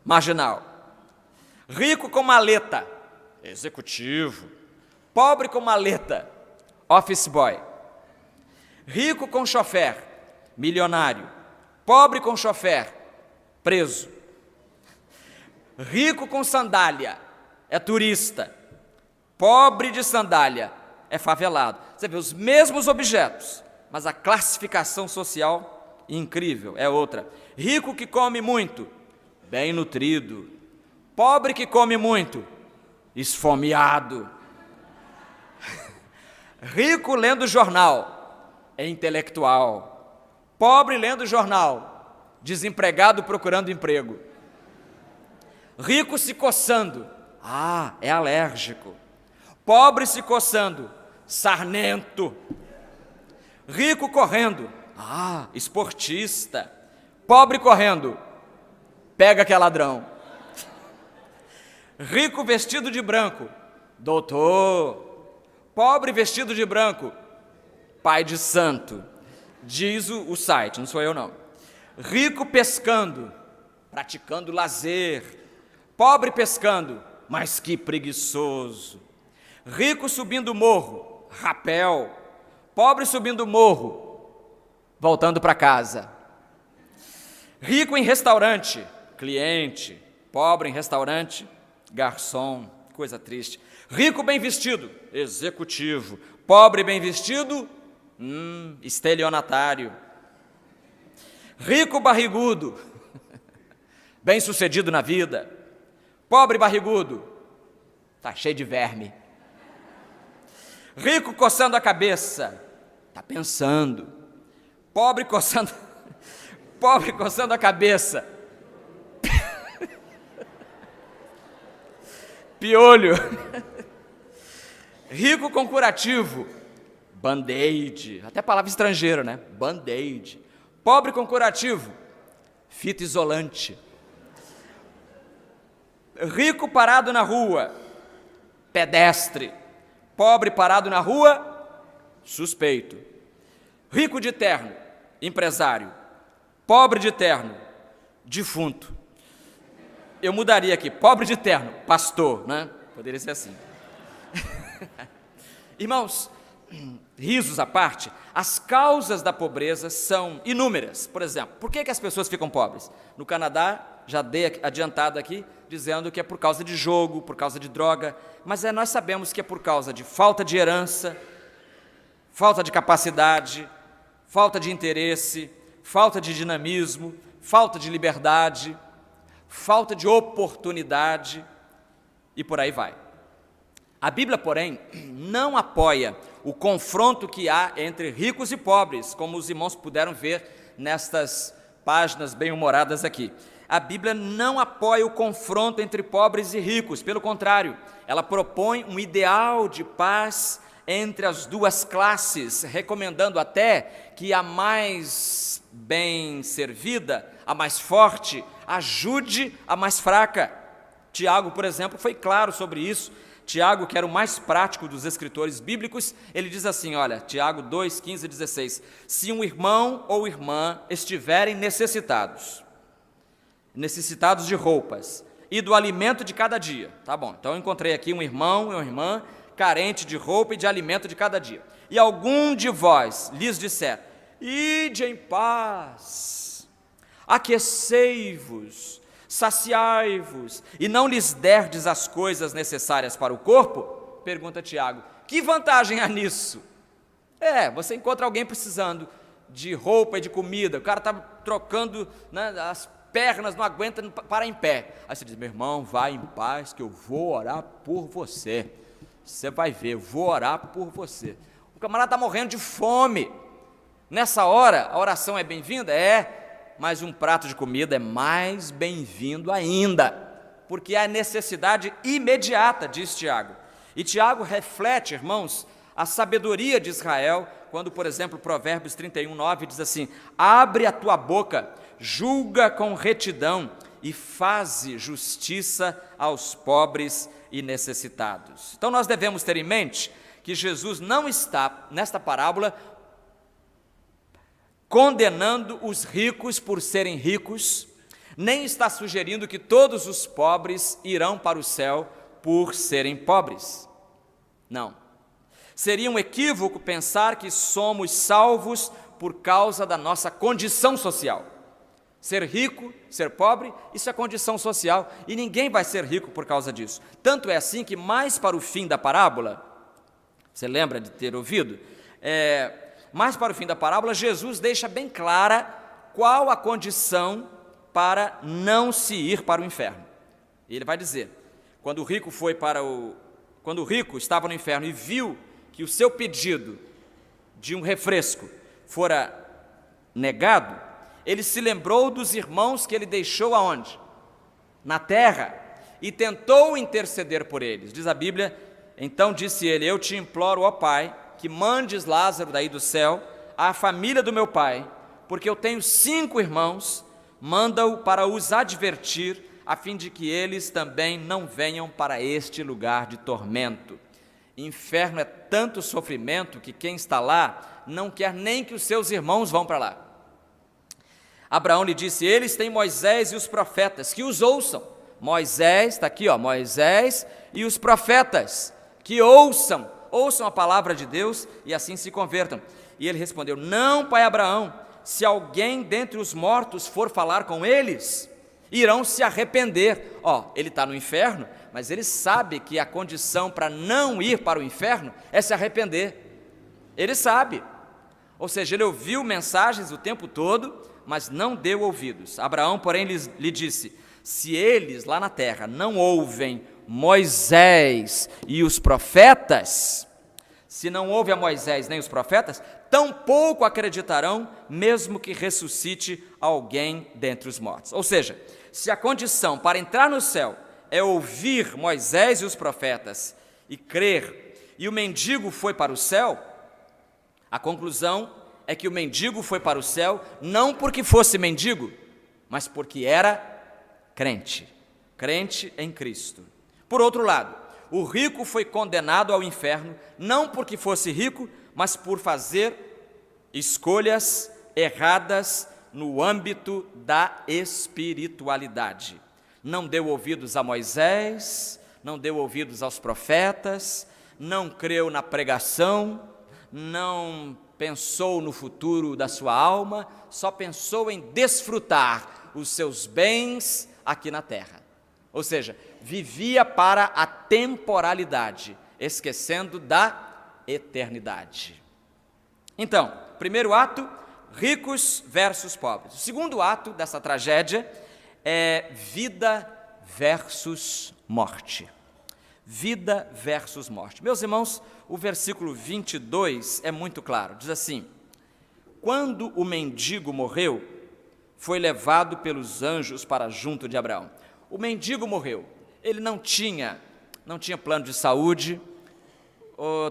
marginal. Rico com maleta, executivo. Pobre com maleta, office boy. Rico com chofer, milionário. Pobre com chofer, preso. Rico com sandália, é turista. Pobre de sandália, é favelado. Você vê os mesmos objetos, mas a classificação social incrível é outra. Rico que come muito, bem nutrido. Pobre que come muito, esfomeado. Rico lendo jornal, é intelectual. Pobre lendo jornal, desempregado procurando emprego. Rico se coçando, é alérgico. Pobre se coçando, sarnento. Rico correndo, esportista. Pobre correndo, pega que é ladrão. Rico vestido de branco, doutor. Pobre vestido de branco, pai de santo. Diz o site, não sou eu não. Rico pescando, praticando lazer. Pobre pescando, mas que preguiçoso. Rico subindo morro, rapel. Pobre subindo morro, voltando para casa. Rico em restaurante, cliente. Pobre em restaurante, garçom. Coisa triste. Rico bem vestido, executivo. Pobre bem vestido, estelionatário. Rico barrigudo, bem sucedido na vida. Pobre barrigudo, está cheio de verme. Rico coçando a cabeça, está pensando. Pobre coçando a cabeça. Piolho. Rico com curativo, band-aid. Até palavra estrangeira, né? Band-aid. Pobre com curativo, fita isolante. Rico parado na rua, pedestre. Pobre parado na rua, suspeito. Rico de terno, empresário. Pobre de terno, defunto. Eu mudaria aqui, pobre de terno, pastor, né? Poderia ser assim. Irmãos, risos à parte, as causas da pobreza são inúmeras. Por exemplo, por que as pessoas ficam pobres? No Canadá, já dei adiantado aqui, dizendo que é por causa de jogo, por causa de droga, mas nós sabemos que é por causa de falta de herança, falta de capacidade, falta de interesse, falta de dinamismo, falta de liberdade, falta de oportunidade e por aí vai. A Bíblia, porém, não apoia o confronto que há entre ricos e pobres, como os irmãos puderam ver nestas páginas bem-humoradas aqui. A Bíblia não apoia o confronto entre pobres e ricos, pelo contrário, ela propõe um ideal de paz entre as duas classes, recomendando até que a mais bem servida, a mais forte, ajude a mais fraca. Tiago, por exemplo, foi claro sobre isso. Tiago, que era o mais prático dos escritores bíblicos, ele diz assim, olha, Tiago 2, 15 e 16, se um irmão ou irmã estiverem necessitados de roupas e do alimento de cada dia, tá bom, então eu encontrei aqui um irmão e uma irmã carente de roupa e de alimento de cada dia, e algum de vós lhes disser, ide em paz, aquecei-vos, saciai-vos, e não lhes derdes as coisas necessárias para o corpo, pergunta Tiago, que vantagem há nisso? Você encontra alguém precisando de roupa e de comida, o cara está trocando, né, as pernas, não aguenta parar em pé, aí você diz, meu irmão, vai em paz que eu vou orar por você, você vai ver, eu vou orar por você. O camarada está morrendo de fome, nessa hora a oração é bem-vinda? Mas um prato de comida é mais bem-vindo ainda, porque é a necessidade imediata, diz Tiago. E Tiago reflete, irmãos, a sabedoria de Israel, quando, por exemplo, Provérbios 31, 9 diz assim, abre a tua boca, julga com retidão e faze justiça aos pobres e necessitados. Então nós devemos ter em mente que Jesus não está, nesta parábola, condenando os ricos por serem ricos, nem está sugerindo que todos os pobres irão para o céu por serem pobres. Não. Seria um equívoco pensar que somos salvos por causa da nossa condição social. Ser rico, ser pobre, isso é condição social, e ninguém vai ser rico por causa disso. Tanto é assim que mais para o fim da parábola, você lembra de ter ouvido? Mais para o fim da parábola, Jesus deixa bem clara qual a condição para não se ir para o inferno. Ele vai dizer, quando o rico estava no inferno e viu que o seu pedido de um refresco fora negado, ele se lembrou dos irmãos que ele deixou aonde? Na terra, e tentou interceder por eles. Diz a Bíblia, então disse ele, eu te imploro, ó Pai, que mandes Lázaro daí do céu à família do meu pai, porque eu tenho 5 irmãos, manda-o para os advertir, a fim de que eles também não venham para este lugar de tormento. Inferno é tanto sofrimento que quem está lá não quer nem que os seus irmãos vão para lá. Abraão lhe disse, eles têm Moisés e os profetas, que os ouçam. Moisés, está aqui, Moisés e os profetas, que ouçam a palavra de Deus e assim se convertam. E ele respondeu, não, pai Abraão, se alguém dentre os mortos for falar com eles, irão se arrepender. Ele está no inferno, mas ele sabe que a condição para não ir para o inferno é se arrepender. Ele sabe. Ou seja, ele ouviu mensagens o tempo todo, mas não deu ouvidos. Abraão, porém, lhe disse, se eles lá na terra não ouvem Moisés e os profetas, se não ouve a Moisés nem os profetas, tampouco acreditarão, mesmo que ressuscite alguém dentre os mortos. Ou seja, se a condição para entrar no céu é ouvir Moisés e os profetas e crer, e o mendigo foi para o céu, a conclusão é que o mendigo foi para o céu não porque fosse mendigo, mas porque era crente em Cristo. Por outro lado, o rico foi condenado ao inferno não porque fosse rico, mas por fazer escolhas erradas no âmbito da espiritualidade. Não deu ouvidos a Moisés, não deu ouvidos aos profetas, não creu na pregação, não pensou no futuro da sua alma, só pensou em desfrutar os seus bens aqui na terra. Ou seja, vivia para a temporalidade, esquecendo da eternidade. Então, primeiro ato, ricos versus pobres. O segundo ato dessa tragédia é vida versus morte. Vida versus morte. Meus irmãos, o versículo 22 é muito claro. Diz assim, quando o mendigo morreu, foi levado pelos anjos para junto de Abraão. O mendigo morreu. Ele não tinha plano de saúde.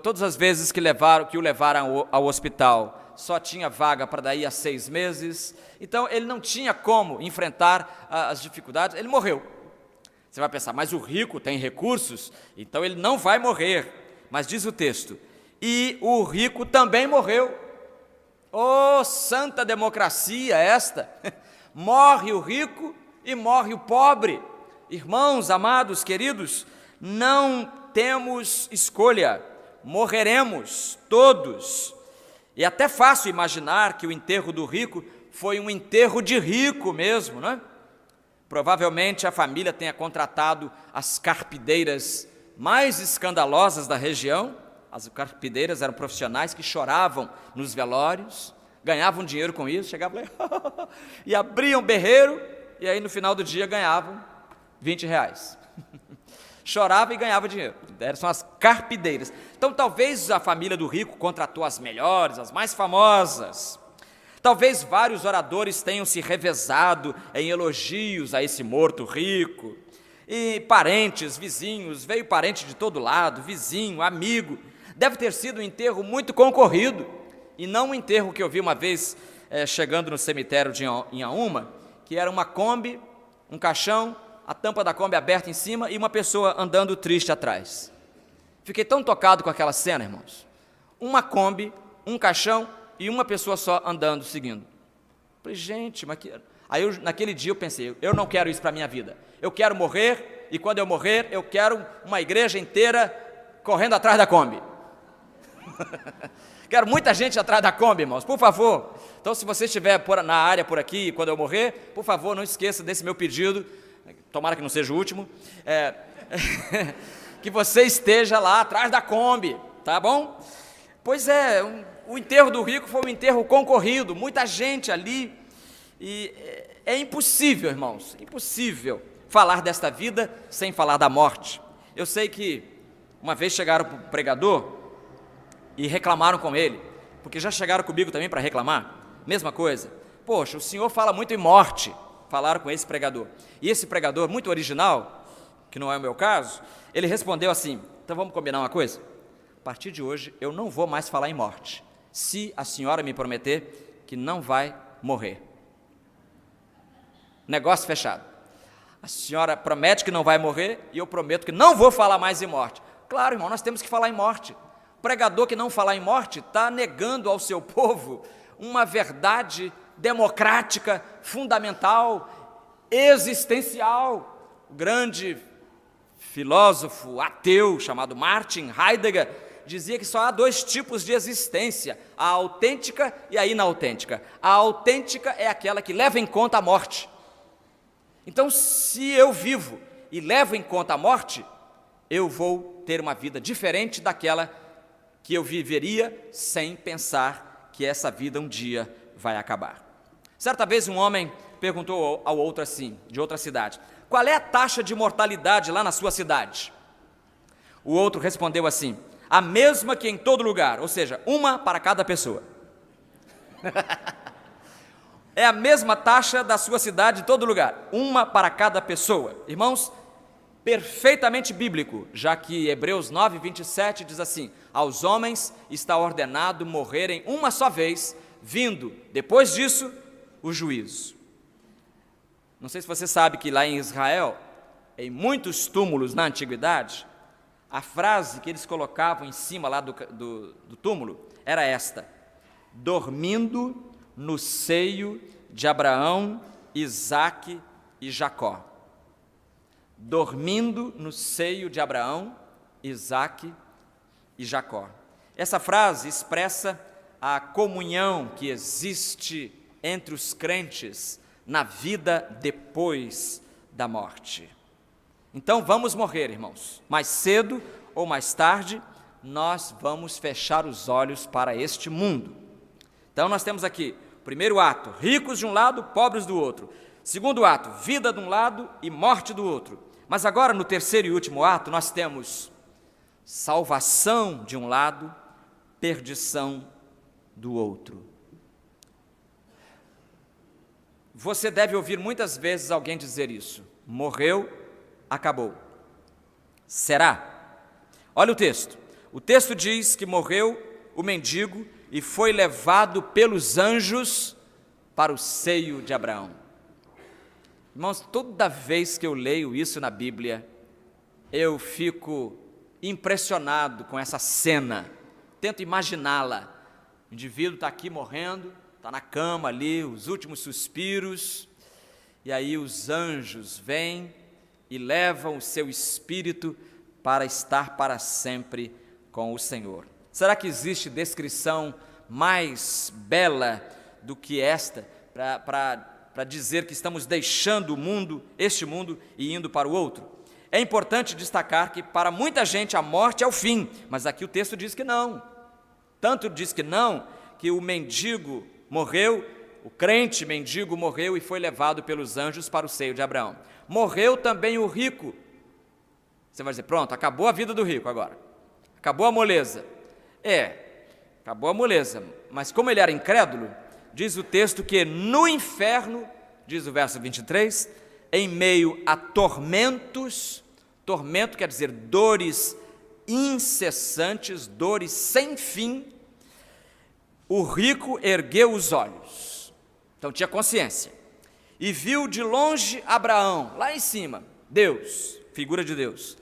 Todas as vezes que o levaram ao hospital, só tinha vaga para daí a 6 meses. Então, ele não tinha como enfrentar as dificuldades. Ele morreu. Você vai pensar, mas o rico tem recursos, então ele não vai morrer. Mas diz o texto, e o rico também morreu. Santa democracia esta! Morre o rico e morre o pobre. Irmãos, amados, queridos, não temos escolha, morreremos todos. E é até fácil imaginar que o enterro do rico foi um enterro de rico mesmo, não é? Provavelmente a família tenha contratado as carpideiras mais escandalosas da região. As carpideiras eram profissionais que choravam nos velórios, ganhavam dinheiro com isso, chegavam lá e abriam berreiro, e aí no final do dia ganhavam 20 reais. Chorava e ganhava dinheiro. São as carpideiras. Então talvez a família do rico contratou as melhores, as mais famosas. Talvez vários oradores tenham se revezado em elogios a esse morto rico. E parentes, vizinhos, veio parente de todo lado, vizinho, amigo. Deve ter sido um enterro muito concorrido. E não um enterro que eu vi uma vez chegando no cemitério de Inhaúma, que era uma Kombi, um caixão, a tampa da Kombi aberta em cima e uma pessoa andando triste atrás. Fiquei tão tocado com aquela cena, irmãos. Uma Kombi, um caixão e uma pessoa só andando, seguindo. Falei, gente, mas que... Aí naquele dia eu pensei, eu não quero isso para a minha vida. Eu quero morrer e quando eu morrer, eu quero uma igreja inteira correndo atrás da Kombi. Quero muita gente atrás da Kombi, irmãos, por favor. Então, se você estiver na área por aqui, quando eu morrer, por favor, não esqueça desse meu pedido, tomara que não seja o último, que você esteja lá atrás da Kombi, tá bom? Pois é, o enterro do rico foi um enterro concorrido, muita gente ali, e é impossível, irmãos, impossível falar desta vida sem falar da morte. Eu sei que uma vez chegaram para o pregador e reclamaram com ele, porque já chegaram comigo também para reclamar, mesma coisa. Poxa, o senhor fala muito em morte, falaram com esse pregador. E esse pregador, muito original, que não é o meu caso, ele respondeu assim, então vamos combinar uma coisa? A partir de hoje eu não vou mais falar em morte, se a senhora me prometer que não vai morrer. Negócio fechado. A senhora promete que não vai morrer e eu prometo que não vou falar mais em morte. Claro, irmão, nós temos que falar em morte. O pregador que não falar em morte está negando ao seu povo uma verdade democrática, fundamental, existencial. O grande filósofo ateu chamado Martin Heidegger dizia que só há dois tipos de existência, a autêntica e a inautêntica. A autêntica é aquela que leva em conta a morte. Então, se eu vivo e levo em conta a morte, eu vou ter uma vida diferente daquela que eu viveria sem pensar que essa vida um dia vai acabar. Certa vez um homem perguntou ao outro assim, de outra cidade, qual é a taxa de mortalidade lá na sua cidade? O outro respondeu assim, a mesma que em todo lugar, ou seja, uma para cada pessoa. É a mesma taxa da sua cidade em todo lugar, uma para cada pessoa. Irmãos, perfeitamente bíblico, já que Hebreus 9, 27 diz assim, aos homens está ordenado morrerem uma só vez, vindo, depois disso, o juízo. Não sei se você sabe que lá em Israel, em muitos túmulos na antiguidade, a frase que eles colocavam em cima lá do túmulo era esta, dormindo no seio de Abraão, Isaque e Jacó. Dormindo no seio de Abraão, Isaque e Jacó. Essa frase expressa a comunhão que existe entre os crentes na vida depois da morte. Então vamos morrer, irmãos. Mais cedo ou mais tarde, nós vamos fechar os olhos para este mundo. Então nós temos aqui, primeiro ato, ricos de um lado, pobres do outro. Segundo ato, vida de um lado e morte do outro. Mas agora, no terceiro e último ato, nós temos salvação de um lado, perdição do outro. Você deve ouvir muitas vezes alguém dizer isso. Morreu, acabou. Será? Olha o texto. O texto diz que morreu o mendigo e foi levado pelos anjos para o seio de Abraão. Irmãos, toda vez que eu leio isso na Bíblia, eu fico impressionado com essa cena, tento imaginá-la. O indivíduo está aqui morrendo, está na cama ali, os últimos suspiros, e aí os anjos vêm e levam o seu espírito para estar para sempre com o Senhor. Será que existe descrição mais bela do que esta para dizer que estamos deixando o mundo, este mundo, e indo para o outro? É importante destacar que para muita gente a morte é o fim, mas aqui o texto diz que não. Tanto diz que não, que o mendigo morreu, o crente mendigo morreu e foi levado pelos anjos para o seio de Abraão. Morreu também o rico. Você vai dizer, pronto, acabou a vida do rico agora. Acabou a moleza. Acabou a moleza, mas como ele era incrédulo, diz o texto que no inferno, diz o verso 23, em meio a tormentos, tormento quer dizer dores incessantes, dores sem fim, o rico ergueu os olhos, então tinha consciência, e viu de longe Abraão, lá em cima, Deus, figura de Deus,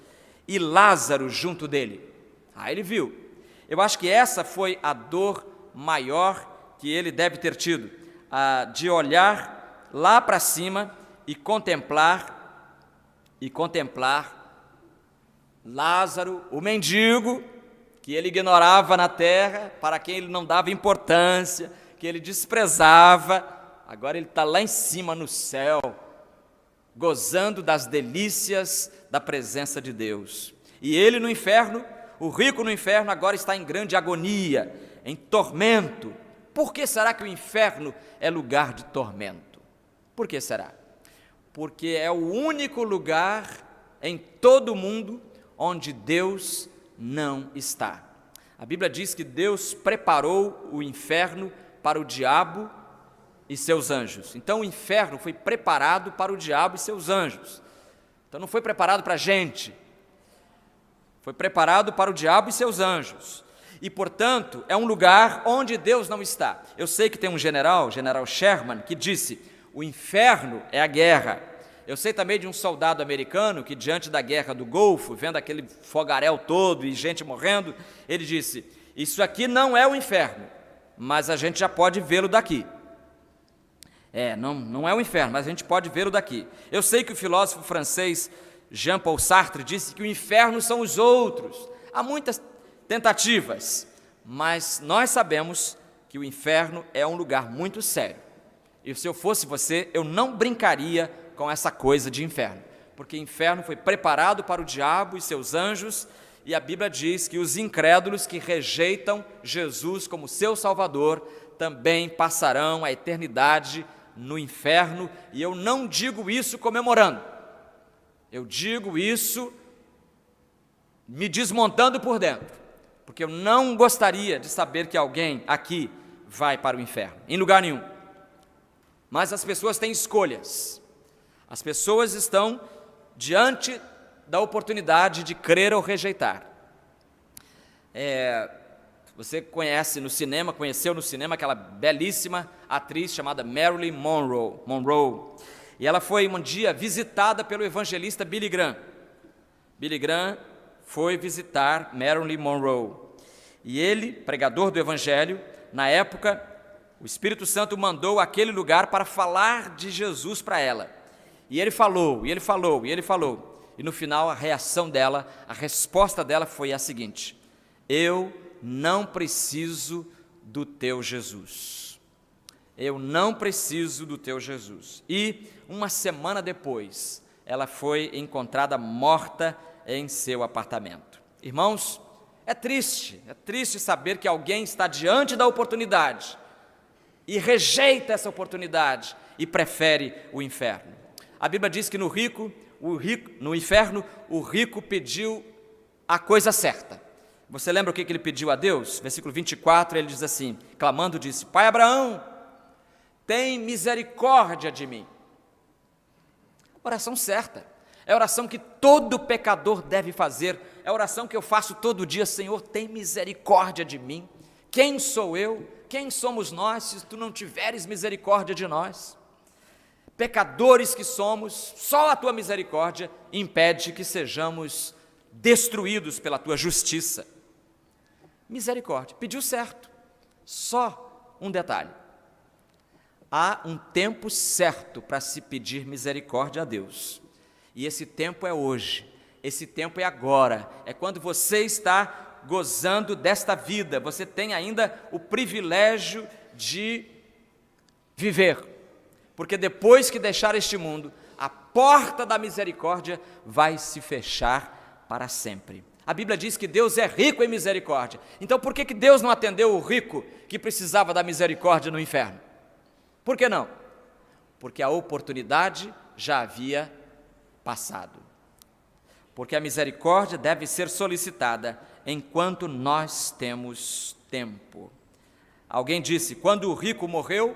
e Lázaro junto dele. Ah, ele viu. Eu acho que essa foi a dor maior que ele deve ter tido, a de olhar lá para cima e contemplar Lázaro, o mendigo, que ele ignorava na terra, para quem ele não dava importância, que ele desprezava. Agora ele está lá em cima no céu, gozando das delícias da presença de Deus. E ele no inferno, o rico no inferno, agora está em grande agonia, em tormento. Por que será que o inferno é lugar de tormento? Por que será? Porque é o único lugar em todo o mundo onde Deus não está. A Bíblia diz que Deus preparou o inferno para o diabo e seus anjos. Então o inferno foi preparado para o diabo e seus anjos. Então não foi preparado para a gente, foi preparado para o diabo e seus anjos. E, portanto, é um lugar onde Deus não está. Eu sei que tem um general Sherman, que disse: o inferno é a guerra. Eu sei também de um soldado americano que, diante da guerra do Golfo, vendo aquele fogaréu todo e gente morrendo, ele disse: isso aqui não é o inferno, mas a gente já pode vê-lo daqui. Não é o inferno, mas a gente pode vê-lo daqui. Eu sei que o filósofo francês Jean-Paul Sartre disse que o inferno são os outros. Há muitas tentativas, mas nós sabemos que o inferno é um lugar muito sério. E se eu fosse você, eu não brincaria com essa coisa de inferno, porque inferno foi preparado para o diabo e seus anjos, e a Bíblia diz que os incrédulos que rejeitam Jesus como seu Salvador também passarão a eternidade no inferno. E eu não digo isso comemorando, eu digo isso me desmontando por dentro, porque eu não gostaria de saber que alguém aqui vai para o inferno, em lugar nenhum. Mas as pessoas têm escolhas. As pessoas estão diante da oportunidade de crer ou rejeitar. Você conheceu no cinema aquela belíssima atriz chamada Marilyn Monroe. E ela foi um dia visitada pelo evangelista Billy Graham. Billy Graham foi visitar Marilyn Monroe. E ele, pregador do evangelho, na época, o Espírito Santo mandou aquele lugar para falar de Jesus para ela. E ele falou. E no final a resposta dela foi a seguinte: eu não preciso do teu Jesus. Eu não preciso do teu Jesus. E uma semana depois, ela foi encontrada morta em seu apartamento. Irmãos, é triste saber que alguém está diante da oportunidade e rejeita essa oportunidade e prefere o inferno. A Bíblia diz que no inferno, o rico pediu a coisa certa. Você lembra o que ele pediu a Deus? Versículo 24, ele diz assim, clamando, disse: Pai Abraão, tem misericórdia de mim. Oração certa, é a oração que todo pecador deve fazer, é a oração que eu faço todo dia: Senhor, tem misericórdia de mim. Quem sou eu? Quem somos nós se tu não tiveres misericórdia de nós? Pecadores que somos, só a tua misericórdia impede que sejamos destruídos pela tua justiça. Misericórdia, pediu certo. Só um detalhe: há um tempo certo para se pedir misericórdia a Deus, e esse tempo é hoje, esse tempo é agora, é quando você está gozando desta vida, você tem ainda o privilégio de viver, porque depois que deixar este mundo, a porta da misericórdia vai se fechar para sempre. A Bíblia diz que Deus é rico em misericórdia. Então por que Deus não atendeu o rico que precisava da misericórdia no inferno? Por que não? Porque a oportunidade já havia passado. Porque a misericórdia deve ser solicitada enquanto nós temos tempo. Alguém disse: quando o rico morreu,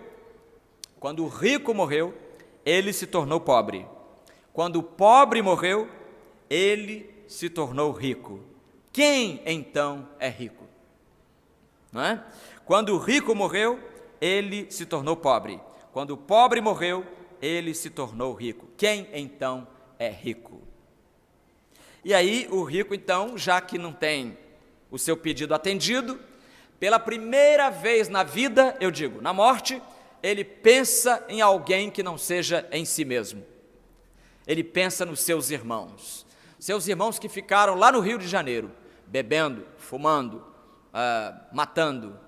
ele se tornou pobre. Quando o pobre morreu, ele se tornou rico. Quem então é rico? Não é? Quando o rico morreu, ele se tornou pobre. Quando o pobre morreu, ele se tornou rico. Quem então é rico? E aí o rico então, já que não tem o seu pedido atendido. Pela primeira vez na vida, eu digo, na morte, ele pensa em alguém que não seja em si mesmo. Ele pensa nos seus irmãos que ficaram lá no Rio de Janeiro, bebendo, fumando, matando,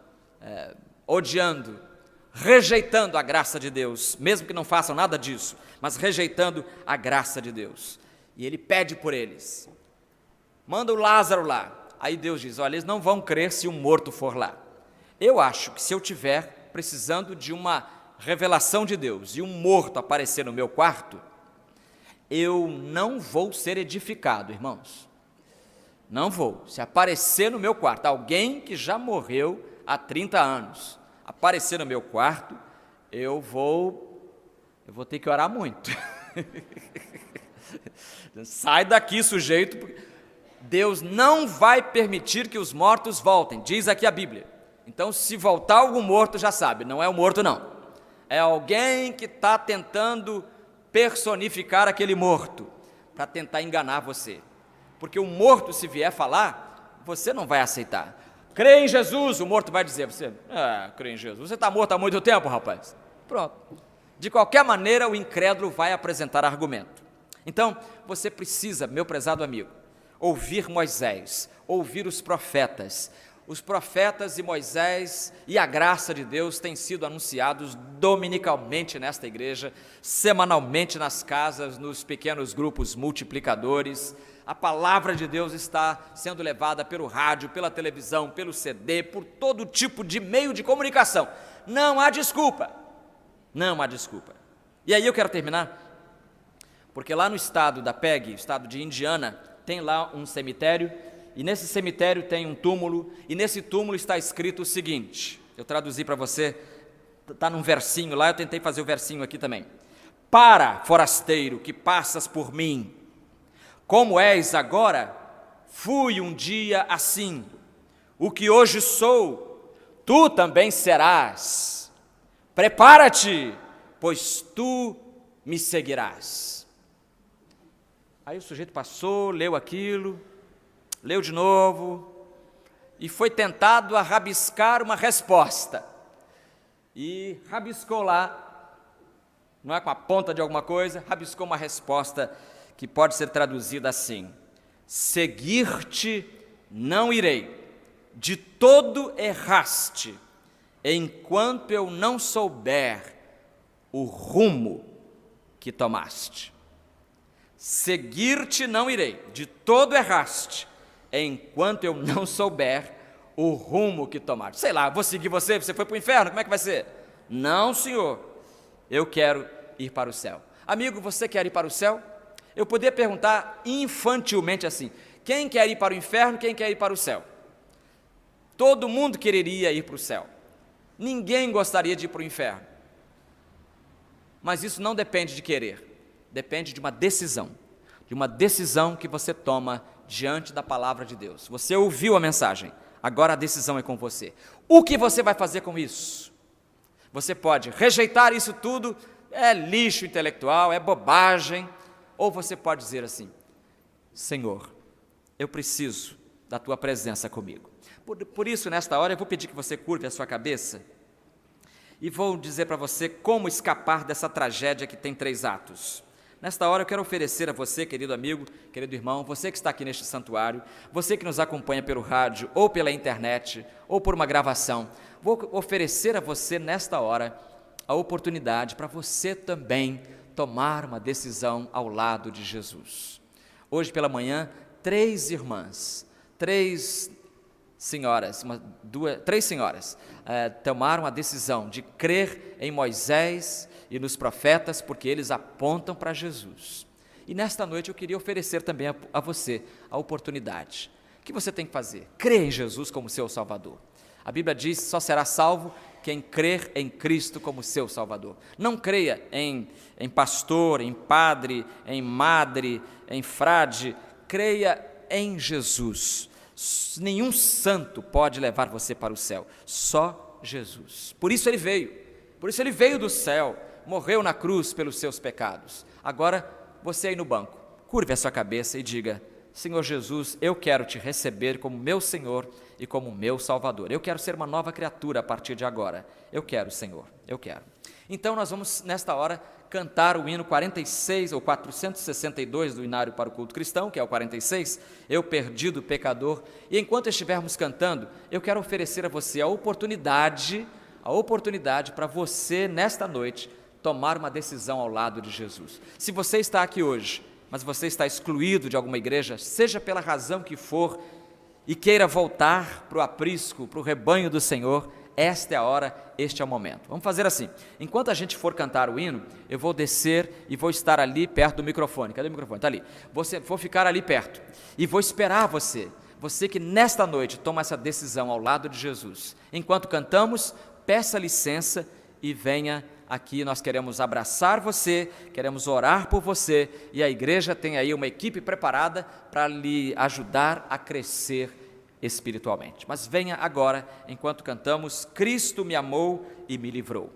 odiando, rejeitando a graça de Deus, mesmo que não façam nada disso, mas rejeitando a graça de Deus. E ele pede por eles, manda o Lázaro lá. Aí Deus diz, olha, eles não vão crer se um morto for lá. Eu acho que se eu tiver precisando de uma revelação de Deus e um morto aparecer no meu quarto, eu não vou ser edificado, irmãos. Não vou. Se aparecer no meu quarto alguém que já morreu há 30 anos, aparecer no meu quarto, eu vou ter que orar muito. Sai daqui, sujeito. Deus não vai permitir que os mortos voltem, diz aqui a Bíblia. Então, se voltar algum morto, já sabe, não é o morto não. É alguém que está tentando personificar aquele morto, para tentar enganar você. Porque o morto, se vier falar, você não vai aceitar. Crê em Jesus, o morto vai dizer, você, crê em Jesus, você está morto há muito tempo, rapaz. Pronto. De qualquer maneira, o incrédulo vai apresentar argumento. Então, você precisa, meu prezado amigo, ouvir Moisés, ouvir os profetas. Os profetas e Moisés e a graça de Deus têm sido anunciados dominicalmente nesta igreja, semanalmente nas casas, nos pequenos grupos multiplicadores. A palavra de Deus está sendo levada pelo rádio, pela televisão, pelo CD, por todo tipo de meio de comunicação. Não há desculpa. Não há desculpa. E aí eu quero terminar, porque lá no estado da PEG, estado de Indiana, tem lá um cemitério, e nesse cemitério tem um túmulo, e nesse túmulo está escrito o seguinte, eu traduzi para você, está num versinho lá, eu tentei fazer o versinho aqui também. Para, forasteiro, que passas por mim, como és agora, fui um dia assim, o que hoje sou, tu também serás. Prepara-te, pois tu me seguirás. Aí o sujeito passou, leu aquilo, leu de novo e foi tentado a rabiscar uma resposta. E rabiscou lá, não é com a ponta de alguma coisa, rabiscou uma resposta que pode ser traduzida assim: seguir-te não irei, de todo erraste, enquanto eu não souber o rumo que tomaste. Seguir-te não irei, de todo erraste, enquanto eu não souber o rumo que tomaste. Sei lá, vou seguir você, você foi para o inferno, como é que vai ser? Não, Senhor, eu quero ir para o céu. Amigo, você quer ir para o céu? Eu poderia perguntar infantilmente assim, quem quer ir para o inferno, quem quer ir para o céu? Todo mundo quereria ir para o céu. Ninguém gostaria de ir para o inferno. Mas isso não depende de querer, depende de uma decisão que você toma diante da palavra de Deus. Você ouviu a mensagem, agora a decisão é com você. O que você vai fazer com isso? Você pode rejeitar isso tudo, é lixo intelectual, é bobagem, ou você pode dizer assim: Senhor, eu preciso da tua presença comigo. Por isso, nesta hora, eu vou pedir que você curve a sua cabeça e vou dizer para você como escapar dessa tragédia que tem 3 atos. Nesta hora eu quero oferecer a você, querido amigo, querido irmão, você que está aqui neste santuário, você que nos acompanha pelo rádio, ou pela internet, ou por uma gravação, vou oferecer a você nesta hora a oportunidade para você também tomar uma decisão ao lado de Jesus. Hoje pela manhã, 3 irmãs, 3 senhoras, 3 senhoras tomaram a decisão de crer em Moisés e nos profetas, porque eles apontam para Jesus. E nesta noite eu queria oferecer também a você a oportunidade. O que você tem que fazer? Crer em Jesus como seu Salvador. A Bíblia diz: só será salvo quem crer em Cristo como seu Salvador. Não creia em pastor, em padre, em madre, em frade. Creia em Jesus. Nenhum santo pode levar você para o céu, só Jesus. Por isso ele veio do céu, morreu na cruz pelos seus pecados. Agora, você aí no banco, curve a sua cabeça e diga: Senhor Jesus, eu quero te receber como meu Senhor e como meu Salvador. Eu quero ser uma nova criatura a partir de agora. Eu quero, Senhor, eu quero. Então nós vamos, nesta hora, cantar o hino 46 ou 462 do Inário para o Culto Cristão, que é o 46, Eu Perdido Pecador. E enquanto estivermos cantando, eu quero oferecer a você a oportunidade para você, nesta noite, tomar uma decisão ao lado de Jesus. Se você está aqui hoje, mas você está excluído de alguma igreja, seja pela razão que for, e queira voltar para o aprisco, para o rebanho do Senhor, esta é a hora, este é o momento. Vamos fazer assim, enquanto a gente for cantar o hino, eu vou descer e vou estar ali perto do microfone. Cadê o microfone? Está ali. Vou ficar ali perto e vou esperar você que nesta noite toma essa decisão ao lado de Jesus. Enquanto cantamos, peça licença e venha aqui. Nós queremos abraçar você, queremos orar por você, e a igreja tem aí uma equipe preparada para lhe ajudar a crescer espiritualmente. Mas venha agora, enquanto cantamos, Cristo me amou e me livrou.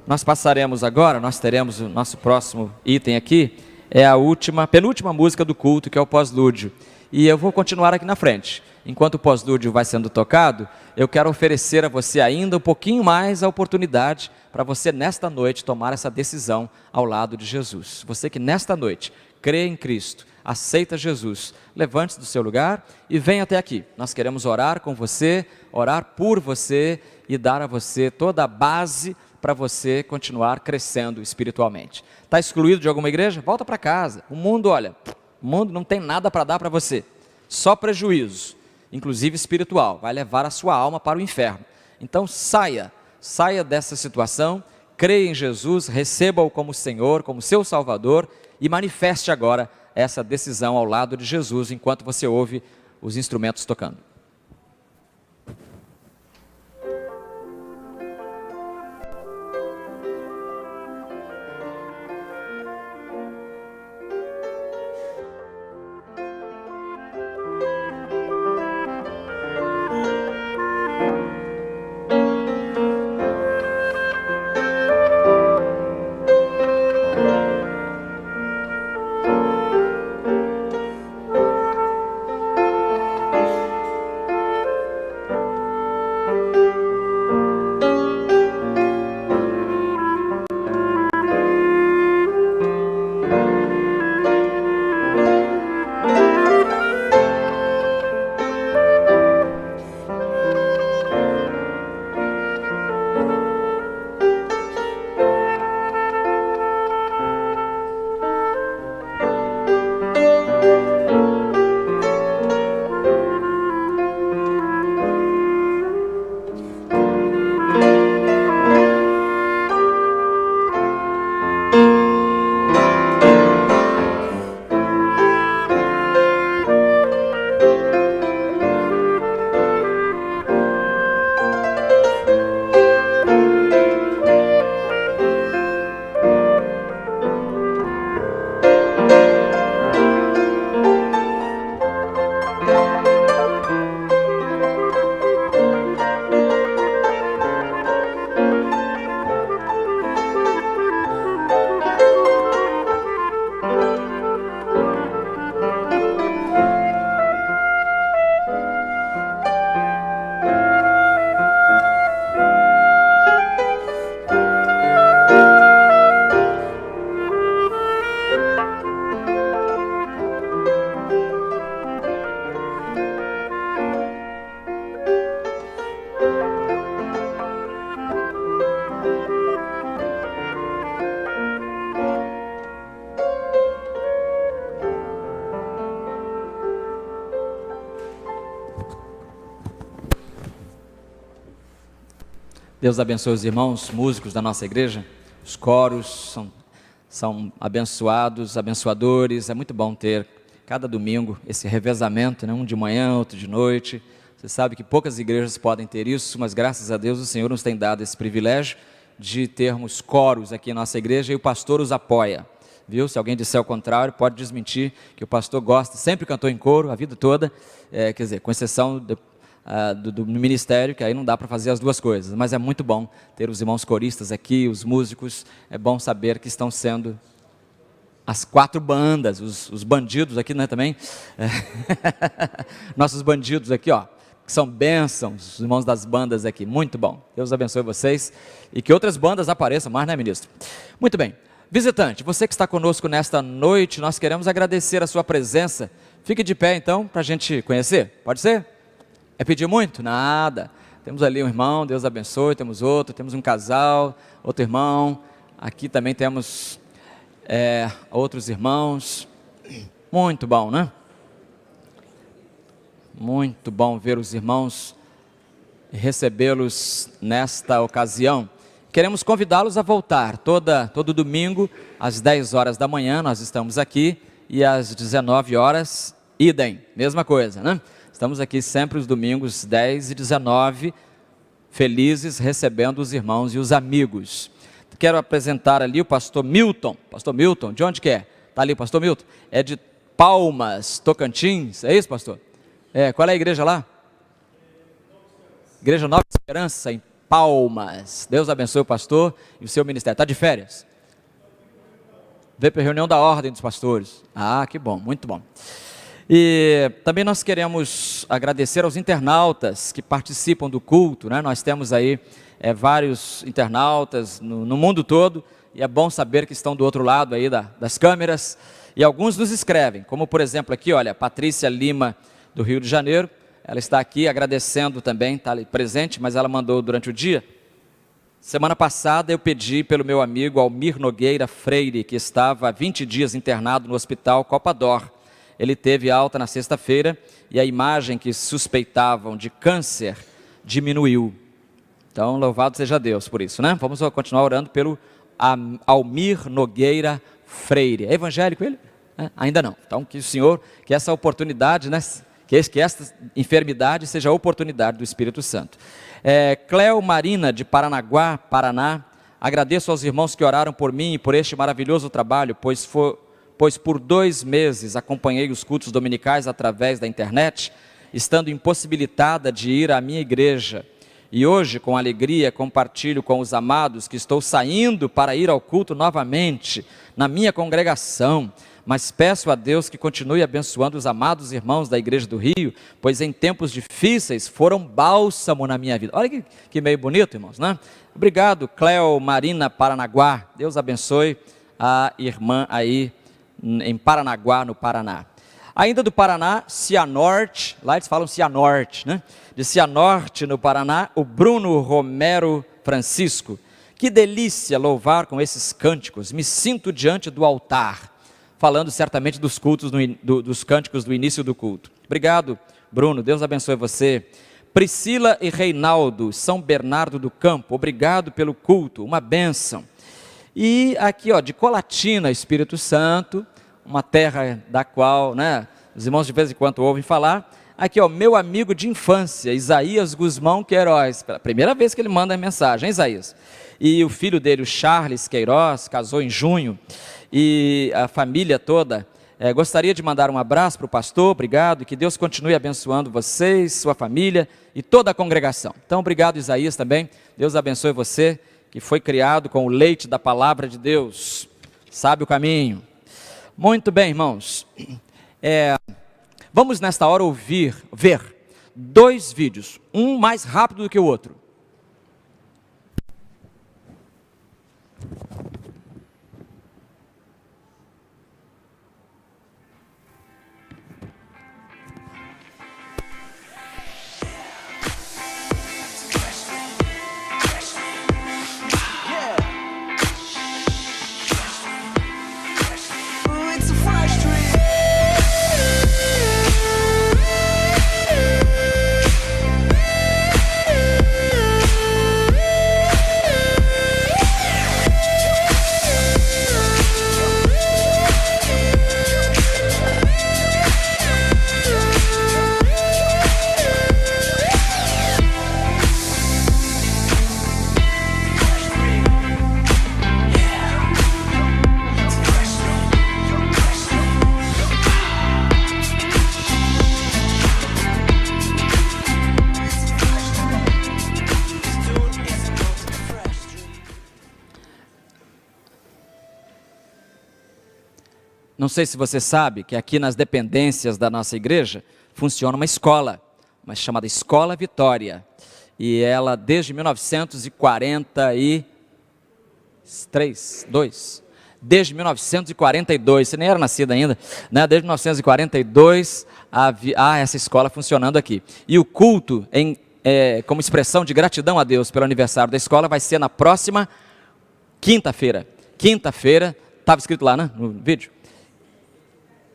Nós passaremos agora, nós teremos o nosso próximo item aqui, é a penúltima música do culto, que é o pós-lúdio. E eu vou continuar aqui na frente. Enquanto o pós-lúdio vai sendo tocado, eu quero oferecer a você ainda um pouquinho mais a oportunidade para você nesta noite tomar essa decisão ao lado de Jesus. Você que nesta noite crê em Cristo, aceita Jesus, levante-se do seu lugar e venha até aqui. Nós queremos orar com você, orar por você e dar a você toda a base para você continuar crescendo espiritualmente. Está excluído de alguma igreja? Volta para casa. O mundo, olha, o mundo não tem nada para dar para você, só prejuízo, inclusive espiritual, vai levar a sua alma para o inferno. Então saia dessa situação, creia em Jesus, receba-o como Senhor, como seu Salvador e manifeste agora essa decisão ao lado de Jesus, enquanto você ouve os instrumentos tocando. Deus abençoe os irmãos músicos da nossa igreja. Os coros são abençoados, abençoadores. É muito bom ter cada domingo esse revezamento, né? Um de manhã, outro de noite. Você sabe que poucas igrejas podem ter isso, mas graças a Deus o Senhor nos tem dado esse privilégio de termos coros aqui em nossa igreja e o pastor os apoia. Viu? Se alguém disser o contrário, pode desmentir que o pastor gosta, sempre cantou em coro a vida toda, quer dizer, com exceção do ministério, que aí não dá para fazer as duas coisas, mas é muito bom ter os irmãos coristas aqui, os músicos, é bom saber que estão sendo as 4 bandas, os bandidos aqui, né, também, nossos bandidos aqui, ó, que são bênçãos, os irmãos das bandas aqui, muito bom, Deus abençoe vocês, e que outras bandas apareçam mais, né, ministro? Muito bem, visitante, você que está conosco nesta noite, nós queremos agradecer a sua presença, fique de pé então, para a gente conhecer, pode ser? É pedir muito? Nada. Temos ali um irmão, Deus abençoe, temos outro, temos um casal, outro irmão. Aqui também temos outros irmãos. Muito bom, né? Muito bom ver os irmãos e recebê-los nesta ocasião. Queremos convidá-los a voltar. Todo domingo, às 10 horas da manhã, nós estamos aqui, e às 19 horas, idem, mesma coisa, né? Estamos aqui sempre os domingos 10 e 19, felizes, recebendo os irmãos e os amigos. Quero apresentar ali o pastor Milton. Pastor Milton, de onde que é? Está ali o pastor Milton? É de Palmas, Tocantins, é isso, pastor? Qual é a igreja lá? Igreja Nova Esperança, em Palmas. Deus abençoe o pastor e o seu ministério. Está de férias? Veio para a reunião da ordem dos pastores. Ah, que bom, muito bom. E também nós queremos agradecer aos internautas que participam do culto, né? Nós temos aí vários internautas no mundo todo, e é bom saber que estão do outro lado aí das câmeras, e alguns nos escrevem, como por exemplo aqui, olha, Patrícia Lima, do Rio de Janeiro, ela está aqui agradecendo também, está ali presente, mas ela mandou durante o dia. Semana passada eu pedi pelo meu amigo Almir Nogueira Freire, que estava há 20 dias internado no hospital Copador. Ele teve alta na sexta-feira e a imagem que suspeitavam de câncer diminuiu. Então, louvado seja Deus por isso, né? Vamos continuar orando pelo Almir Nogueira Freire. É evangélico ele? Ainda não. Então, que o Senhor, que essa oportunidade, né? Que esta enfermidade seja a oportunidade do Espírito Santo. Cleo Marina, de Paranaguá, Paraná. Agradeço aos irmãos que oraram por mim e por este maravilhoso trabalho, pois por 2 meses acompanhei os cultos dominicais através da internet, estando impossibilitada de ir à minha igreja. E hoje, com alegria, compartilho com os amados que estou saindo para ir ao culto novamente, na minha congregação, mas peço a Deus que continue abençoando os amados irmãos da Igreja do Rio, pois em tempos difíceis foram bálsamo na minha vida. Olha que meio bonito, irmãos, né? Obrigado, Cleo Marina, Paranaguá. Deus abençoe a irmã aí em Paranaguá, no Paraná. Ainda do Paraná, Cianorte, lá eles falam Cianorte, né? De Cianorte, no Paraná, o Bruno Romero Francisco. Que delícia louvar com esses cânticos, me sinto diante do altar, falando certamente dos cultos, dos cânticos do início do culto. Obrigado, Bruno, Deus abençoe você. Priscila e Reinaldo, São Bernardo do Campo, obrigado pelo culto, uma bênção. E aqui, ó, de Colatina, Espírito Santo, uma terra da qual, né, os irmãos de vez em quando ouvem falar. Aqui, ó, meu amigo de infância, Isaías Guzmão Queiroz, pela primeira vez que ele manda a mensagem, hein, Isaías? E o filho dele, o Charles Queiroz, casou em junho, e a família toda, gostaria de mandar um abraço para o pastor, obrigado, que Deus continue abençoando vocês, sua família e toda a congregação. Então, obrigado, Isaías, também, Deus abençoe você, que foi criado com o leite da palavra de Deus, sabe o caminho. Muito bem, irmãos, vamos nesta hora ver 2 vídeos, um mais rápido do que o outro. Não sei se você sabe que aqui nas dependências da nossa igreja funciona uma escola, mas chamada Escola Vitória. E ela desde 1942, você nem era nascido ainda, né? Desde 1942 há essa escola funcionando aqui. E o culto, como expressão de gratidão a Deus pelo aniversário da escola, vai ser na próxima quinta-feira. Quinta-feira, estava escrito lá, né, no vídeo?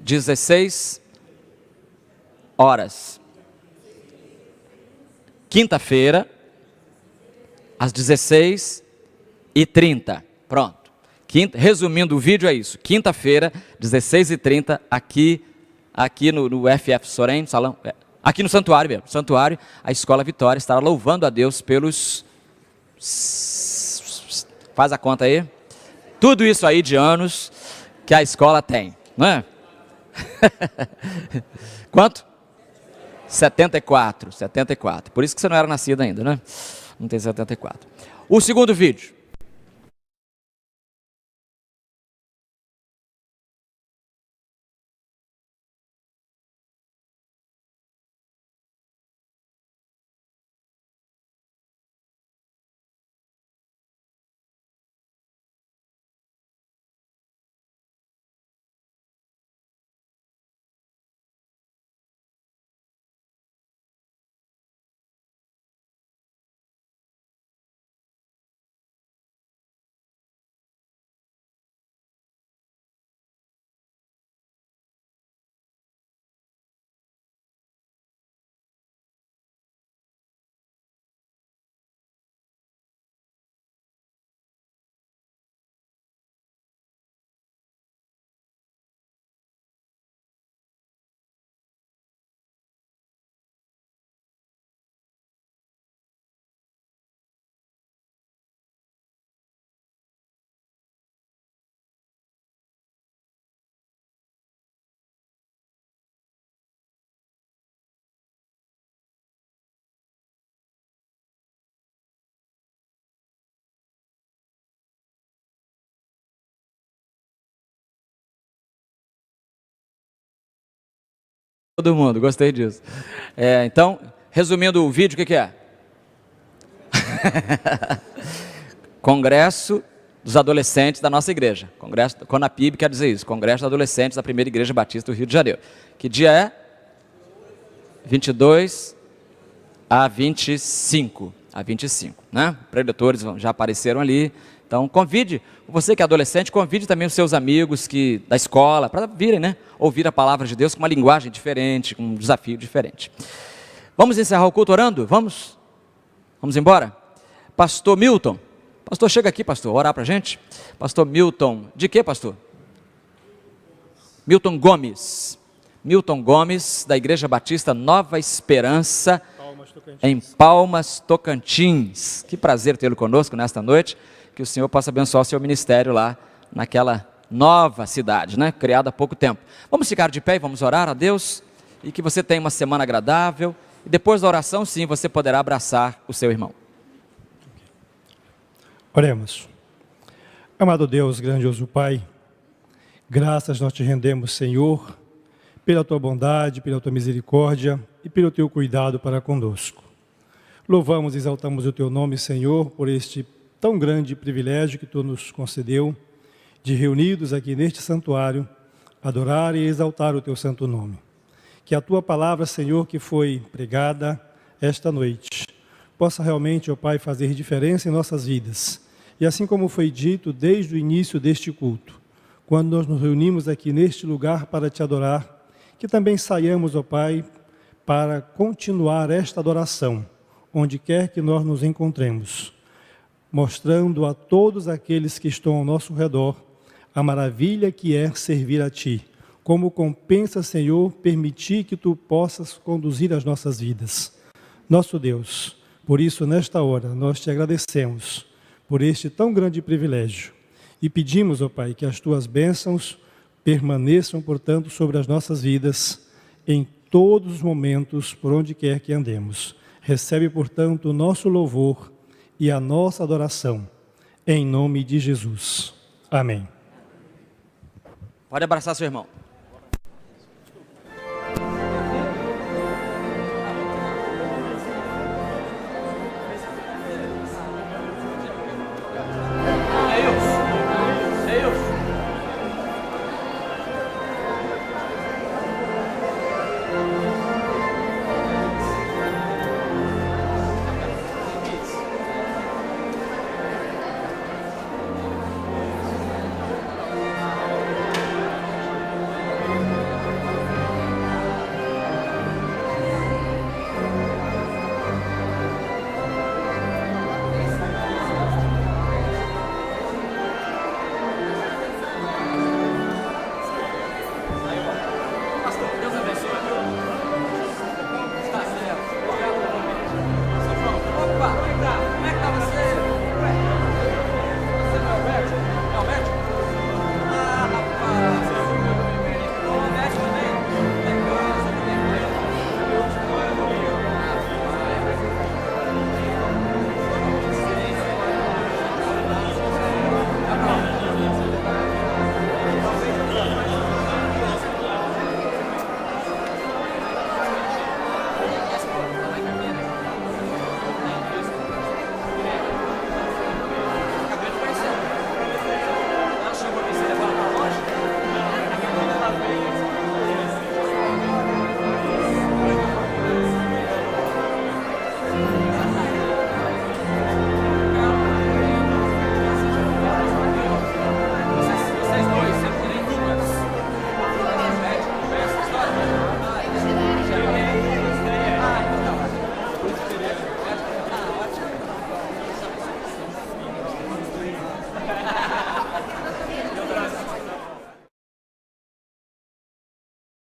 16 horas. Quinta-feira, às 16h30. Pronto. Resumindo o vídeo é isso. Quinta-feira, 16h30, aqui no FF Sorém, salão, aqui no santuário mesmo. Santuário, a Escola Vitória estará louvando a Deus pelos... Faz a conta aí. Tudo isso aí de anos que a escola tem, não é? Quanto? 74. Por isso que você não era nascido ainda, né? Não tem 74. O segundo vídeo. Todo mundo, gostei disso. Então, resumindo o vídeo, o que é? Congresso dos Adolescentes da nossa igreja. Congresso, CONAPIB quer dizer isso, Congresso dos Adolescentes da Primeira Igreja Batista do Rio de Janeiro. Que dia é? 22 a 25. A 25, né? Preletores já apareceram ali. Então, convide, você que é adolescente, convide também os seus amigos da escola, para virem, né? Ouvir a palavra de Deus com uma linguagem diferente, com um desafio diferente. Vamos encerrar o culto orando? Vamos? Vamos embora? Pastor Milton. Pastor, chega aqui, pastor, orar para a gente. Pastor Milton, de quê, pastor? Milton Gomes. Milton Gomes, da Igreja Batista Nova Esperança, em Palmas, Tocantins. Que prazer tê-lo conosco nesta noite. Que o Senhor possa abençoar o seu ministério lá, naquela nova cidade, né? Criada há pouco tempo. Vamos ficar de pé e vamos orar a Deus, e que você tenha uma semana agradável, e depois da oração, sim, você poderá abraçar o seu irmão. Oremos. Amado Deus, grandioso Pai, graças nós te rendemos, Senhor, pela tua bondade, pela tua misericórdia e pelo teu cuidado para conosco. Louvamos e exaltamos o teu nome, Senhor, por este tão grande privilégio que tu nos concedeu de reunidos aqui neste santuário, adorar e exaltar o teu santo nome. Que a tua palavra, Senhor, que foi pregada esta noite, possa realmente, ó Pai, fazer diferença em nossas vidas. E assim como foi dito desde o início deste culto, quando nós nos reunimos aqui neste lugar para te adorar, que também saiamos, ó Pai, para continuar esta adoração, onde quer que nós nos encontremos, mostrando a todos aqueles que estão ao nosso redor a maravilha que é servir a Ti. Como compensa, Senhor, permitir que Tu possas conduzir as nossas vidas. Nosso Deus, por isso, nesta hora, nós Te agradecemos por este tão grande privilégio e pedimos, ó Pai, que as Tuas bênçãos permaneçam, portanto, sobre as nossas vidas em todos os momentos, por onde quer que andemos. Recebe, portanto, o nosso louvor e a nossa adoração, em nome de Jesus. Amém. Pode abraçar seu irmão.